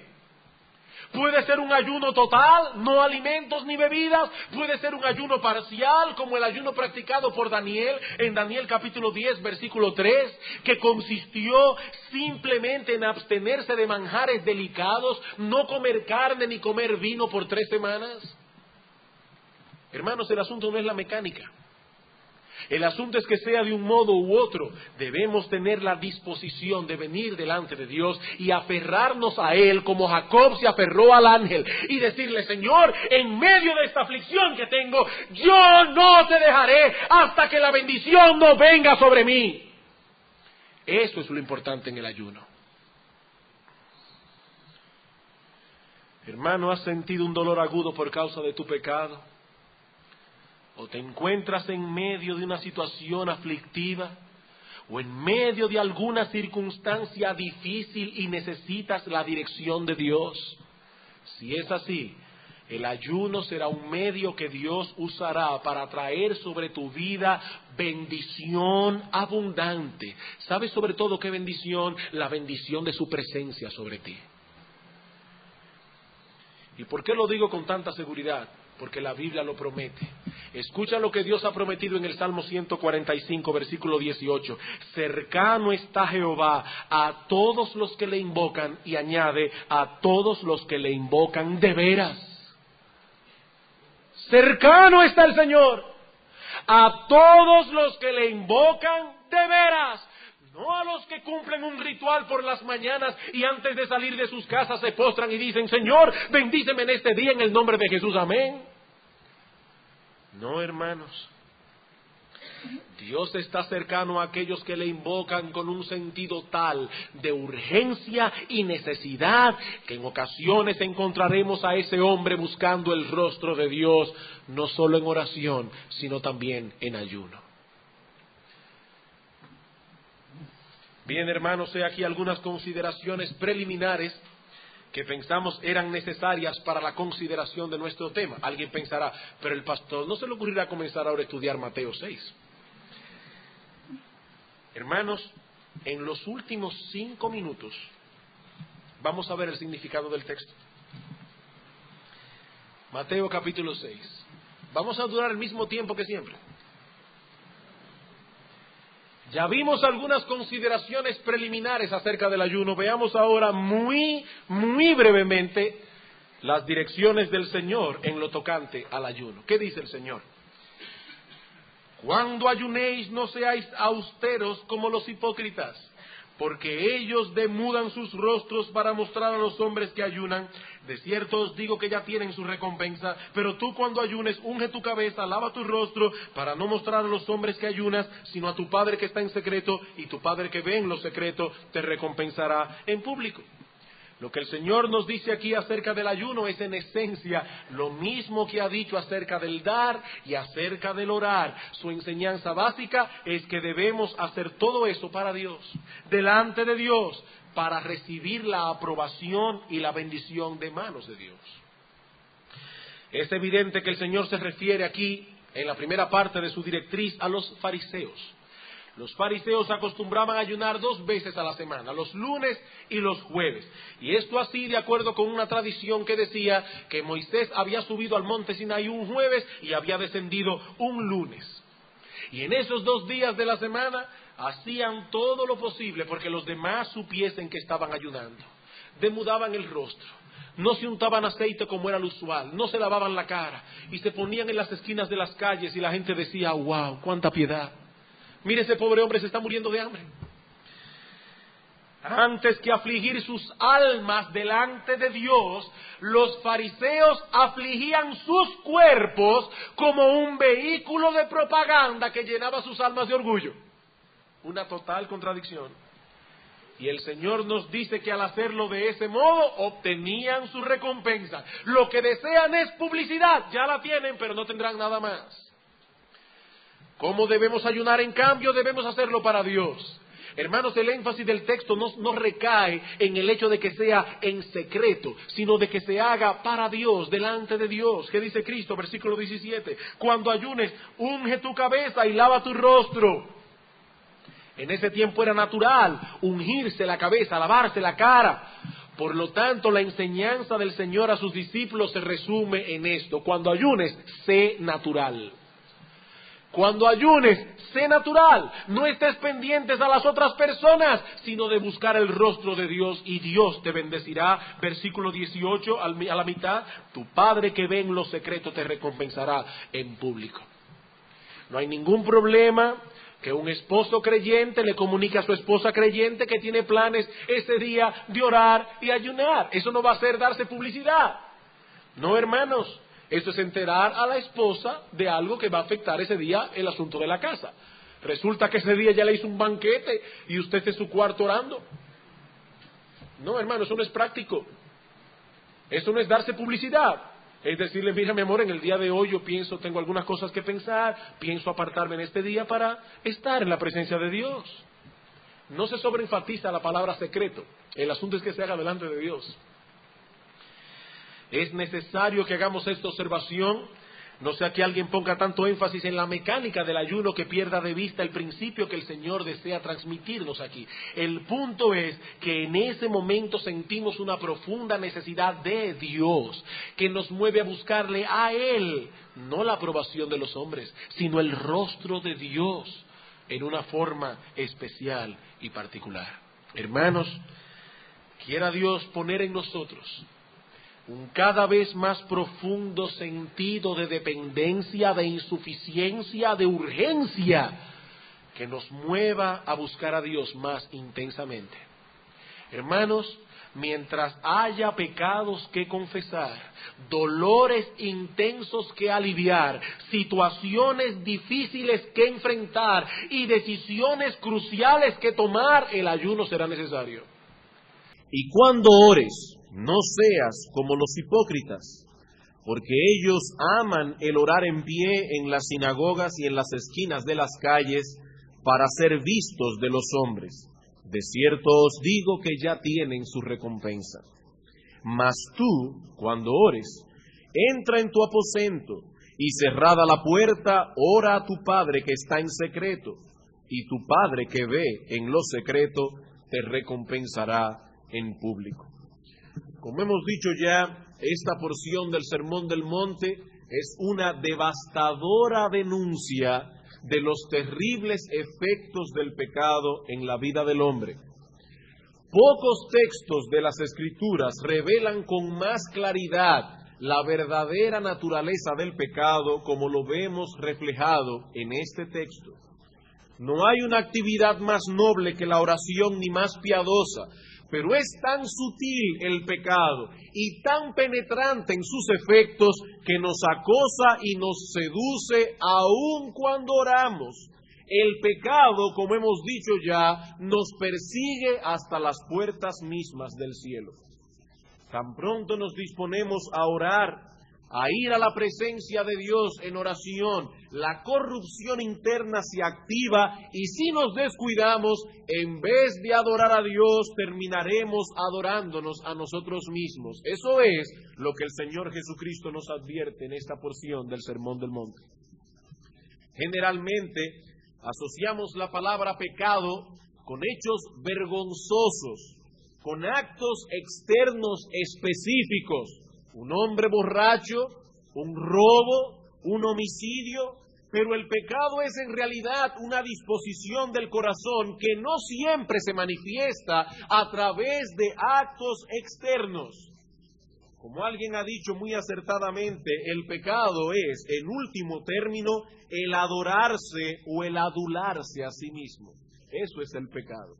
Puede ser un ayuno total, no alimentos ni bebidas. Puede ser un ayuno parcial, como el ayuno practicado por Daniel en Daniel capítulo 10, versículo 3, que consistió simplemente en abstenerse de manjares delicados, no comer carne ni comer vino por 3 semanas. Hermanos, el asunto no es la mecánica. El asunto es que sea de un modo u otro, debemos tener la disposición de venir delante de Dios y aferrarnos a Él como Jacob se aferró al ángel y decirle: Señor, en medio de esta aflicción que tengo, yo no te dejaré hasta que la bendición no venga sobre mí. Eso es lo importante en el ayuno. Hermano, ¿has sentido un dolor agudo por causa de tu pecado? ¿O te encuentras en medio de una situación aflictiva? ¿O en medio de alguna circunstancia difícil y necesitas la dirección de Dios? Si es así, el ayuno será un medio que Dios usará para traer sobre tu vida bendición abundante. ¿Sabes sobre todo qué bendición? La bendición de su presencia sobre ti. ¿Y por qué lo digo con tanta seguridad? Porque la Biblia lo promete. Escucha lo que Dios ha prometido en el Salmo 145, versículo 18. Cercano está Jehová a todos los que le invocan, y añade, a todos los que le invocan de veras. Cercano está el Señor a todos los que le invocan de veras. No a los que cumplen un ritual por las mañanas y antes de salir de sus casas se postran y dicen: Señor, bendíceme en este día en el nombre de Jesús, amén. No, hermanos. Dios está cercano a aquellos que le invocan con un sentido tal de urgencia y necesidad que en ocasiones encontraremos a ese hombre buscando el rostro de Dios, no solo en oración, sino también en ayuno. Bien, hermanos, he aquí algunas consideraciones preliminares que pensamos eran necesarias para la consideración de nuestro tema. Alguien pensará: pero el pastor no se le ocurrirá comenzar ahora a estudiar Mateo 6. Hermanos, en los últimos 5 minutos vamos a ver el significado del texto. Mateo capítulo 6. Vamos a durar el mismo tiempo que siempre. Ya vimos algunas consideraciones preliminares acerca del ayuno. Veamos ahora muy brevemente las direcciones del Señor en lo tocante al ayuno. ¿Qué dice el Señor? Cuando ayunéis, no seáis austeros como los hipócritas, porque ellos demudan sus rostros para mostrar a los hombres que ayunan. De cierto os digo que ya tienen su recompensa. Pero tú, cuando ayunes, unge tu cabeza, lava tu rostro, para no mostrar a los hombres que ayunas, sino a tu Padre que está en secreto, y tu Padre que ve en lo secreto te recompensará en público. Lo que el Señor nos dice aquí acerca del ayuno es en esencia lo mismo que ha dicho acerca del dar y acerca del orar. Su enseñanza básica es que debemos hacer todo eso para Dios, delante de Dios, para recibir la aprobación y la bendición de manos de Dios. Es evidente que el Señor se refiere aquí, en la primera parte de su directriz, a los fariseos. Los fariseos acostumbraban a ayunar 2 veces a la semana, los lunes y los jueves. Y esto así de acuerdo con una tradición que decía que Moisés había subido al monte Sinaí un jueves y había descendido un lunes. Y en esos 2 días de la semana hacían todo lo posible porque los demás supiesen que estaban ayunando. Demudaban el rostro, no se untaban aceite como era lo usual, no se lavaban la cara y se ponían en las esquinas de las calles y la gente decía: ¡wow! ¡Cuánta piedad! Mire, ese pobre hombre se está muriendo de hambre. Antes que afligir sus almas delante de Dios, los fariseos afligían sus cuerpos como un vehículo de propaganda que llenaba sus almas de orgullo. Una total contradicción. Y el Señor nos dice que al hacerlo de ese modo, obtenían su recompensa. Lo que desean es publicidad, ya la tienen, pero no tendrán nada más. ¿Cómo debemos ayunar? En cambio, debemos hacerlo para Dios. Hermanos, el énfasis del texto no recae en el hecho de que sea en secreto, sino de que se haga para Dios, delante de Dios. ¿Qué dice Cristo? Versículo 17. Cuando ayunes, unge tu cabeza y lava tu rostro. En ese tiempo era natural ungirse la cabeza, lavarse la cara. Por lo tanto, la enseñanza del Señor a sus discípulos se resume en esto: cuando ayunes, sé natural. Cuando ayunes, sé natural, no estés pendientes a las otras personas, sino de buscar el rostro de Dios, y Dios te bendecirá. Versículo 18, a la mitad: tu Padre que ve en lo secreto te recompensará en público. No hay ningún problema que un esposo creyente le comunique a su esposa creyente que tiene planes ese día de orar y ayunar. Eso no va a ser darse publicidad. No, hermanos. Eso es enterar a la esposa de algo que va a afectar ese día el asunto de la casa. Resulta que ese día ya le hizo un banquete y usted está en su cuarto orando. No, hermano, eso no es práctico. Eso no es darse publicidad. Es decirle: mira, mi amor, en el día de hoy yo tengo algunas cosas que pensar, pienso apartarme en este día para estar en la presencia de Dios. No se sobreenfatiza la palabra secreto. El asunto es que se haga delante de Dios. Es necesario que hagamos esta observación, no sea que alguien ponga tanto énfasis en la mecánica del ayuno que pierda de vista el principio que el Señor desea transmitirnos aquí. El punto es que en ese momento sentimos una profunda necesidad de Dios, que nos mueve a buscarle a Él, no la aprobación de los hombres, sino el rostro de Dios en una forma especial y particular. Hermanos, quiera Dios poner en nosotros un cada vez más profundo sentido de dependencia, de insuficiencia, de urgencia, que nos mueva a buscar a Dios más intensamente. Hermanos, mientras haya pecados que confesar, dolores intensos que aliviar, situaciones difíciles que enfrentar y decisiones cruciales que tomar, el ayuno será necesario. Y cuando ores, no seas como los hipócritas, porque ellos aman el orar en pie en las sinagogas y en las esquinas de las calles para ser vistos de los hombres. De cierto os digo que ya tienen su recompensa. Mas tú, cuando ores, entra en tu aposento y cerrada la puerta, ora a tu Padre que está en secreto, y tu Padre que ve en lo secreto te recompensará en público. Como hemos dicho ya, esta porción del Sermón del Monte es una devastadora denuncia de los terribles efectos del pecado en la vida del hombre. Pocos textos de las Escrituras revelan con más claridad la verdadera naturaleza del pecado como lo vemos reflejado en este texto. No hay una actividad más noble que la oración ni más piadosa, pero es tan sutil el pecado y tan penetrante en sus efectos que nos acosa y nos seduce aun cuando oramos. El pecado, como hemos dicho ya, nos persigue hasta las puertas mismas del cielo. Tan pronto nos disponemos a orar, a ir a la presencia de Dios en oración, la corrupción interna se activa y si nos descuidamos, en vez de adorar a Dios, terminaremos adorándonos a nosotros mismos. Eso es lo que el Señor Jesucristo nos advierte en esta porción del Sermón del Monte. Generalmente asociamos la palabra pecado con hechos vergonzosos, con actos externos específicos. Un hombre borracho, un robo, un homicidio, pero el pecado es en realidad una disposición del corazón que no siempre se manifiesta a través de actos externos. Como alguien ha dicho muy acertadamente, el pecado es, en último término, el adorarse o el adularse a sí mismo. Eso es el pecado.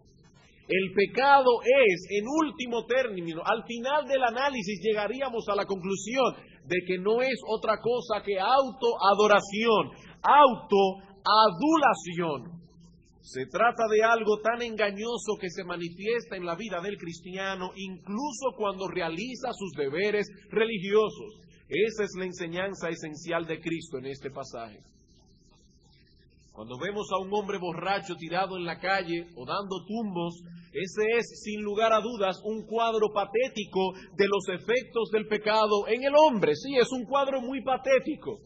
El pecado es, en último término, al final del análisis llegaríamos a la conclusión de que no es otra cosa que autoadoración, autoadulación. Se trata de algo tan engañoso que se manifiesta en la vida del cristiano, incluso cuando realiza sus deberes religiosos. Esa es la enseñanza esencial de Cristo en este pasaje. Cuando vemos a un hombre borracho tirado en la calle o dando tumbos, ese es, sin lugar a dudas, un cuadro patético de los efectos del pecado en el hombre. Sí, es un cuadro muy patético.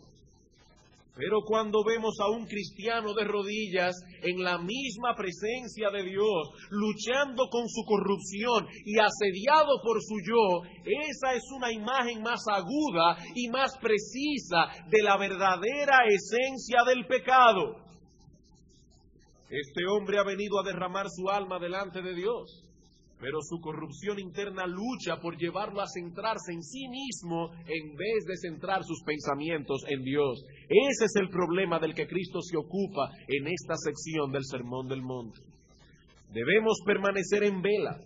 Pero cuando vemos a un cristiano de rodillas en la misma presencia de Dios, luchando con su corrupción y asediado por su yo, esa es una imagen más aguda y más precisa de la verdadera esencia del pecado. Este hombre ha venido a derramar su alma delante de Dios, pero su corrupción interna lucha por llevarlo a centrarse en sí mismo en vez de centrar sus pensamientos en Dios. Ese es el problema del que Cristo se ocupa en esta sección del Sermón del Monte. Debemos permanecer en vela,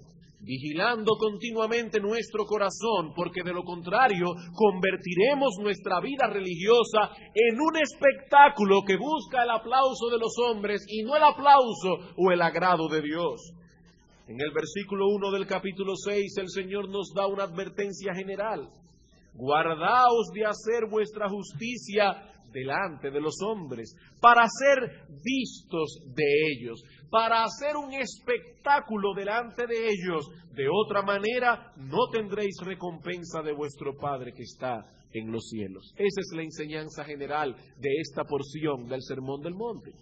vigilando continuamente nuestro corazón, porque de lo contrario convertiremos nuestra vida religiosa en un espectáculo que busca el aplauso de los hombres y no el aplauso o el agrado de Dios. En el versículo 1 del capítulo 6 el Señor nos da una advertencia general. Guardaos de hacer vuestra justicia delante de los hombres, para ser vistos de ellos, para hacer un espectáculo delante de ellos. De otra manera, no tendréis recompensa de vuestro Padre que está en los cielos. Esa es la enseñanza general de esta porción del Sermón del Monte.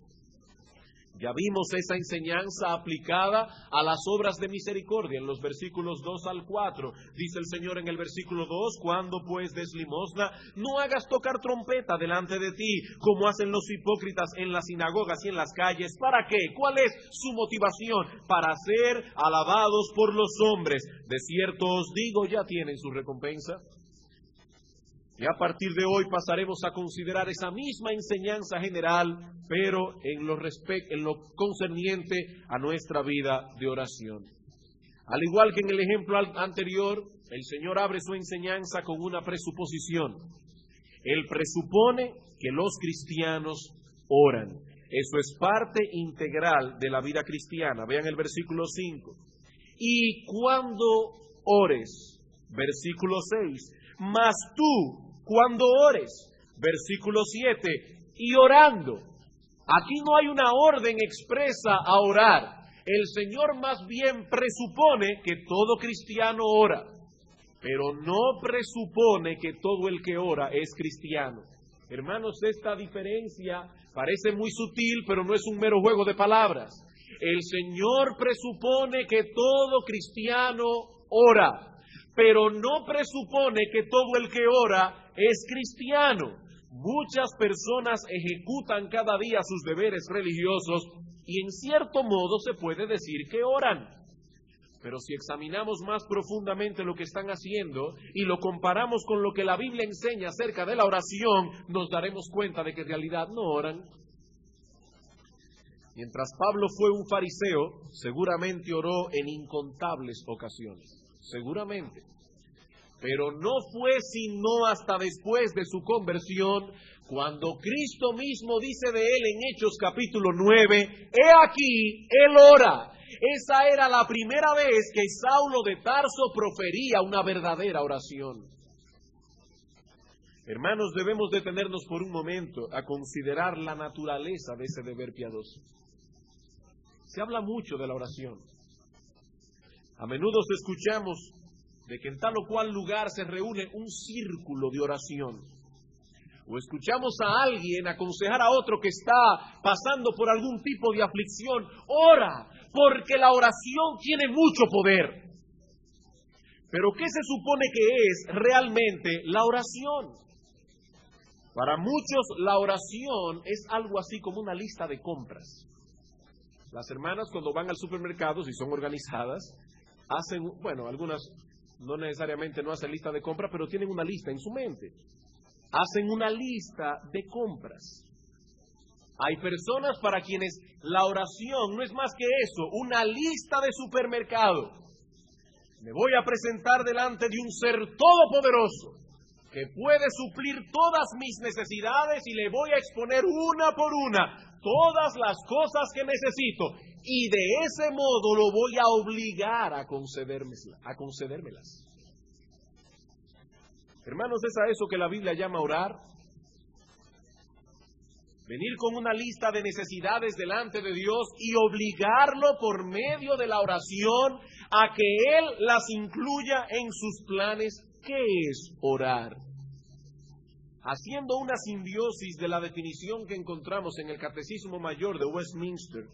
Ya vimos esa enseñanza aplicada a las obras de misericordia en los versículos 2 al 4. Dice el Señor en el versículo 2, cuando pues des limosna, no hagas tocar trompeta delante de ti, como hacen los hipócritas en las sinagogas y en las calles. ¿Para qué? ¿Cuál es su motivación? Para ser alabados por los hombres. De cierto os digo, ya tienen su recompensa. Y a partir de hoy pasaremos a considerar esa misma enseñanza general, pero en lo concerniente a nuestra vida de oración. Al igual que en el ejemplo anterior, el Señor abre su enseñanza con una presuposición. Él presupone que los cristianos oran. Eso es parte integral de la vida cristiana. Vean el versículo 5. Y cuando ores, versículo 6, mas tú, cuando ores, versículo 7, y orando. Aquí no hay una orden expresa a orar. El Señor más bien presupone que todo cristiano ora, pero no presupone que todo el que ora es cristiano. Hermanos, esta diferencia parece muy sutil, pero no es un mero juego de palabras. El Señor presupone que todo cristiano ora, pero no presupone que todo el que ora es cristiano. Muchas personas ejecutan cada día sus deberes religiosos y en cierto modo se puede decir que oran. Pero si examinamos más profundamente lo que están haciendo y lo comparamos con lo que la Biblia enseña acerca de la oración, nos daremos cuenta de que en realidad no oran. Mientras Pablo fue un fariseo, seguramente oró en incontables ocasiones, seguramente. Pero no fue sino hasta después de su conversión, cuando Cristo mismo dice de él en Hechos capítulo 9, he aquí, él ora. Esa era la primera vez que Saulo de Tarso profería una verdadera oración. Hermanos, debemos detenernos por un momento a considerar la naturaleza de ese deber piadoso. Se habla mucho de la oración. A menudo escuchamos de que en tal o cual lugar se reúne un círculo de oración. O escuchamos a alguien aconsejar a otro que está pasando por algún tipo de aflicción, ora, porque la oración tiene mucho poder. Pero ¿qué se supone que es realmente la oración? Para muchos la oración es algo así como una lista de compras. Las hermanas cuando van al supermercado, si son organizadas, hacen, bueno, algunas no necesariamente no hacen lista de compras, pero tienen una lista en su mente. Hacen una lista de compras. Hay personas para quienes la oración no es más que eso, una lista de supermercado. Me voy a presentar delante de un ser todopoderoso que puede suplir todas mis necesidades y le voy a exponer una por una todas las cosas que necesito y de ese modo lo voy a obligar a concedérmelas. Hermanos, ¿es a eso que la Biblia llama orar? Venir con una lista de necesidades delante de Dios y obligarlo por medio de la oración a que Él las incluya en sus planes. ¿Qué es orar? Haciendo una simbiosis de la definición que encontramos en el Catecismo Mayor de Westminster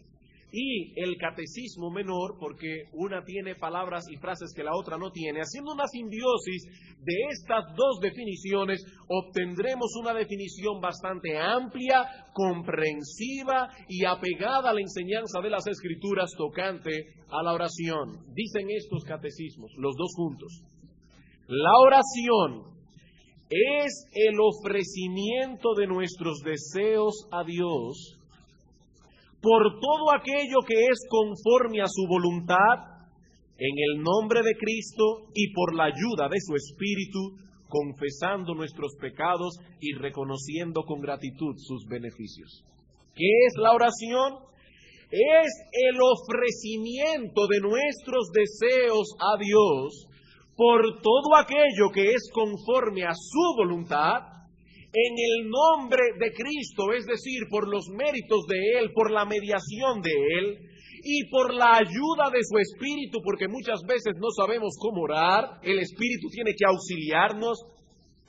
y el Catecismo Menor, porque una tiene palabras y frases que la otra no tiene, haciendo una simbiosis de estas dos definiciones, obtendremos una definición bastante amplia, comprensiva y apegada a la enseñanza de las Escrituras tocante a la oración. Dicen estos catecismos, los dos juntos: la oración es el ofrecimiento de nuestros deseos a Dios por todo aquello que es conforme a su voluntad, en el nombre de Cristo y por la ayuda de su Espíritu, confesando nuestros pecados y reconociendo con gratitud sus beneficios. ¿Qué es la oración? Es el ofrecimiento de nuestros deseos a Dios por todo aquello que es conforme a su voluntad, en el nombre de Cristo, es decir, por los méritos de Él, por la mediación de Él, y por la ayuda de su Espíritu, porque muchas veces no sabemos cómo orar, el Espíritu tiene que auxiliarnos,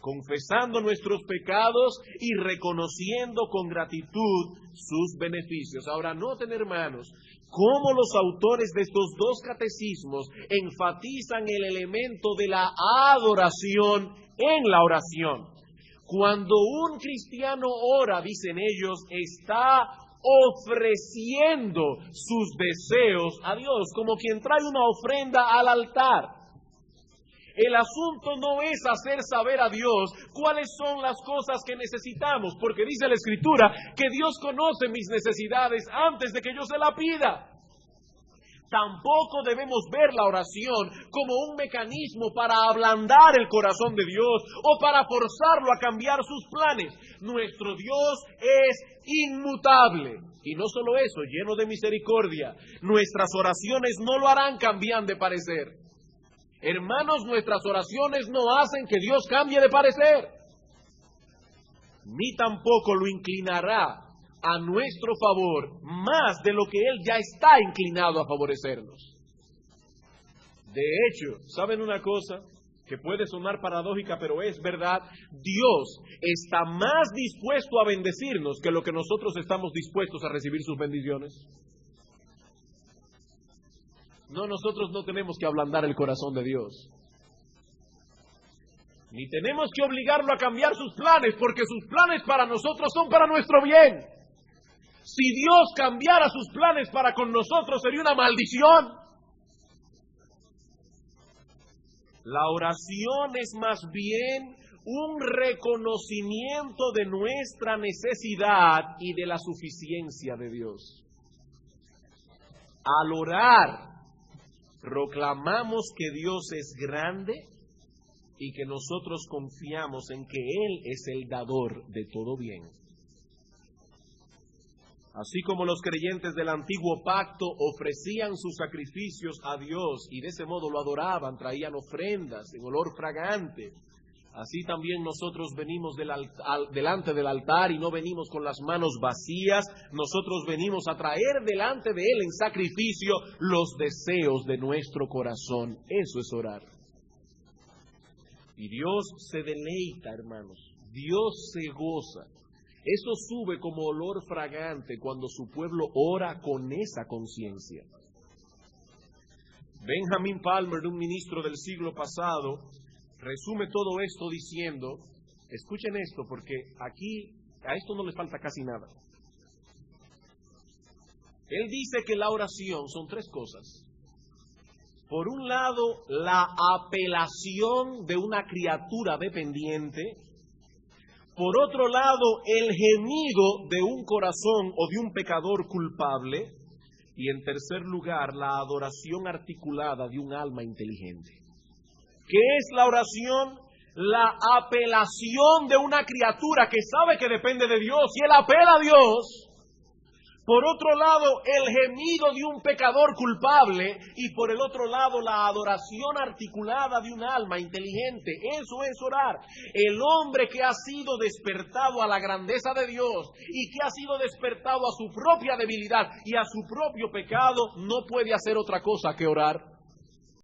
confesando nuestros pecados y reconociendo con gratitud sus beneficios. Ahora, noten, hermanos, cómo los autores de estos dos catecismos enfatizan el elemento de la adoración en la oración. Cuando un cristiano ora, dicen ellos, está ofreciendo sus deseos a Dios, como quien trae una ofrenda al altar. El asunto no es hacer saber a Dios cuáles son las cosas que necesitamos, porque dice la Escritura que Dios conoce mis necesidades antes de que yo se la pida. Tampoco debemos ver la oración como un mecanismo para ablandar el corazón de Dios o para forzarlo a cambiar sus planes. Nuestro Dios es inmutable. Y no solo eso, lleno de misericordia. Nuestras oraciones no lo harán cambiar de parecer. Hermanos, nuestras oraciones no hacen que Dios cambie de parecer. Ni tampoco lo inclinará a nuestro favor más de lo que Él ya está inclinado a favorecernos. De hecho, ¿saben una cosa que puede sonar paradójica, pero es verdad? Dios está más dispuesto a bendecirnos que lo que nosotros estamos dispuestos a recibir sus bendiciones. No, nosotros no tenemos que ablandar el corazón de Dios, ni tenemos que obligarlo a cambiar sus planes, porque sus planes para nosotros son para nuestro bien. Si Dios cambiara sus planes para con nosotros, sería una maldición. La oración es más bien un reconocimiento de nuestra necesidad y de la suficiencia de Dios. Al orar, proclamamos que Dios es grande y que nosotros confiamos en que Él es el dador de todo bien. Así como los creyentes del antiguo pacto ofrecían sus sacrificios a Dios y de ese modo lo adoraban, traían ofrendas en olor fragante, así también nosotros venimos delante del altar y no venimos con las manos vacías, nosotros venimos a traer delante de Él en sacrificio los deseos de nuestro corazón. Eso es orar. Y Dios se deleita, hermanos, Dios se goza. Eso sube como olor fragante cuando su pueblo ora con esa conciencia. Benjamin Palmer, un ministro del siglo pasado, resume todo esto diciendo, escuchen esto porque aquí a esto no le falta casi nada. Él dice que la oración son tres cosas. Por un lado, la apelación de una criatura dependiente. Por otro lado, el gemido de un corazón o de un pecador culpable. Y en tercer lugar, la adoración articulada de un alma inteligente. ¿Qué es la oración? La apelación de una criatura que sabe que depende de Dios y él apela a Dios. Por otro lado, el gemido de un pecador culpable y por el otro lado, la adoración articulada de un alma inteligente. Eso es orar. El hombre que ha sido despertado a la grandeza de Dios y que ha sido despertado a su propia debilidad y a su propio pecado, no puede hacer otra cosa que orar.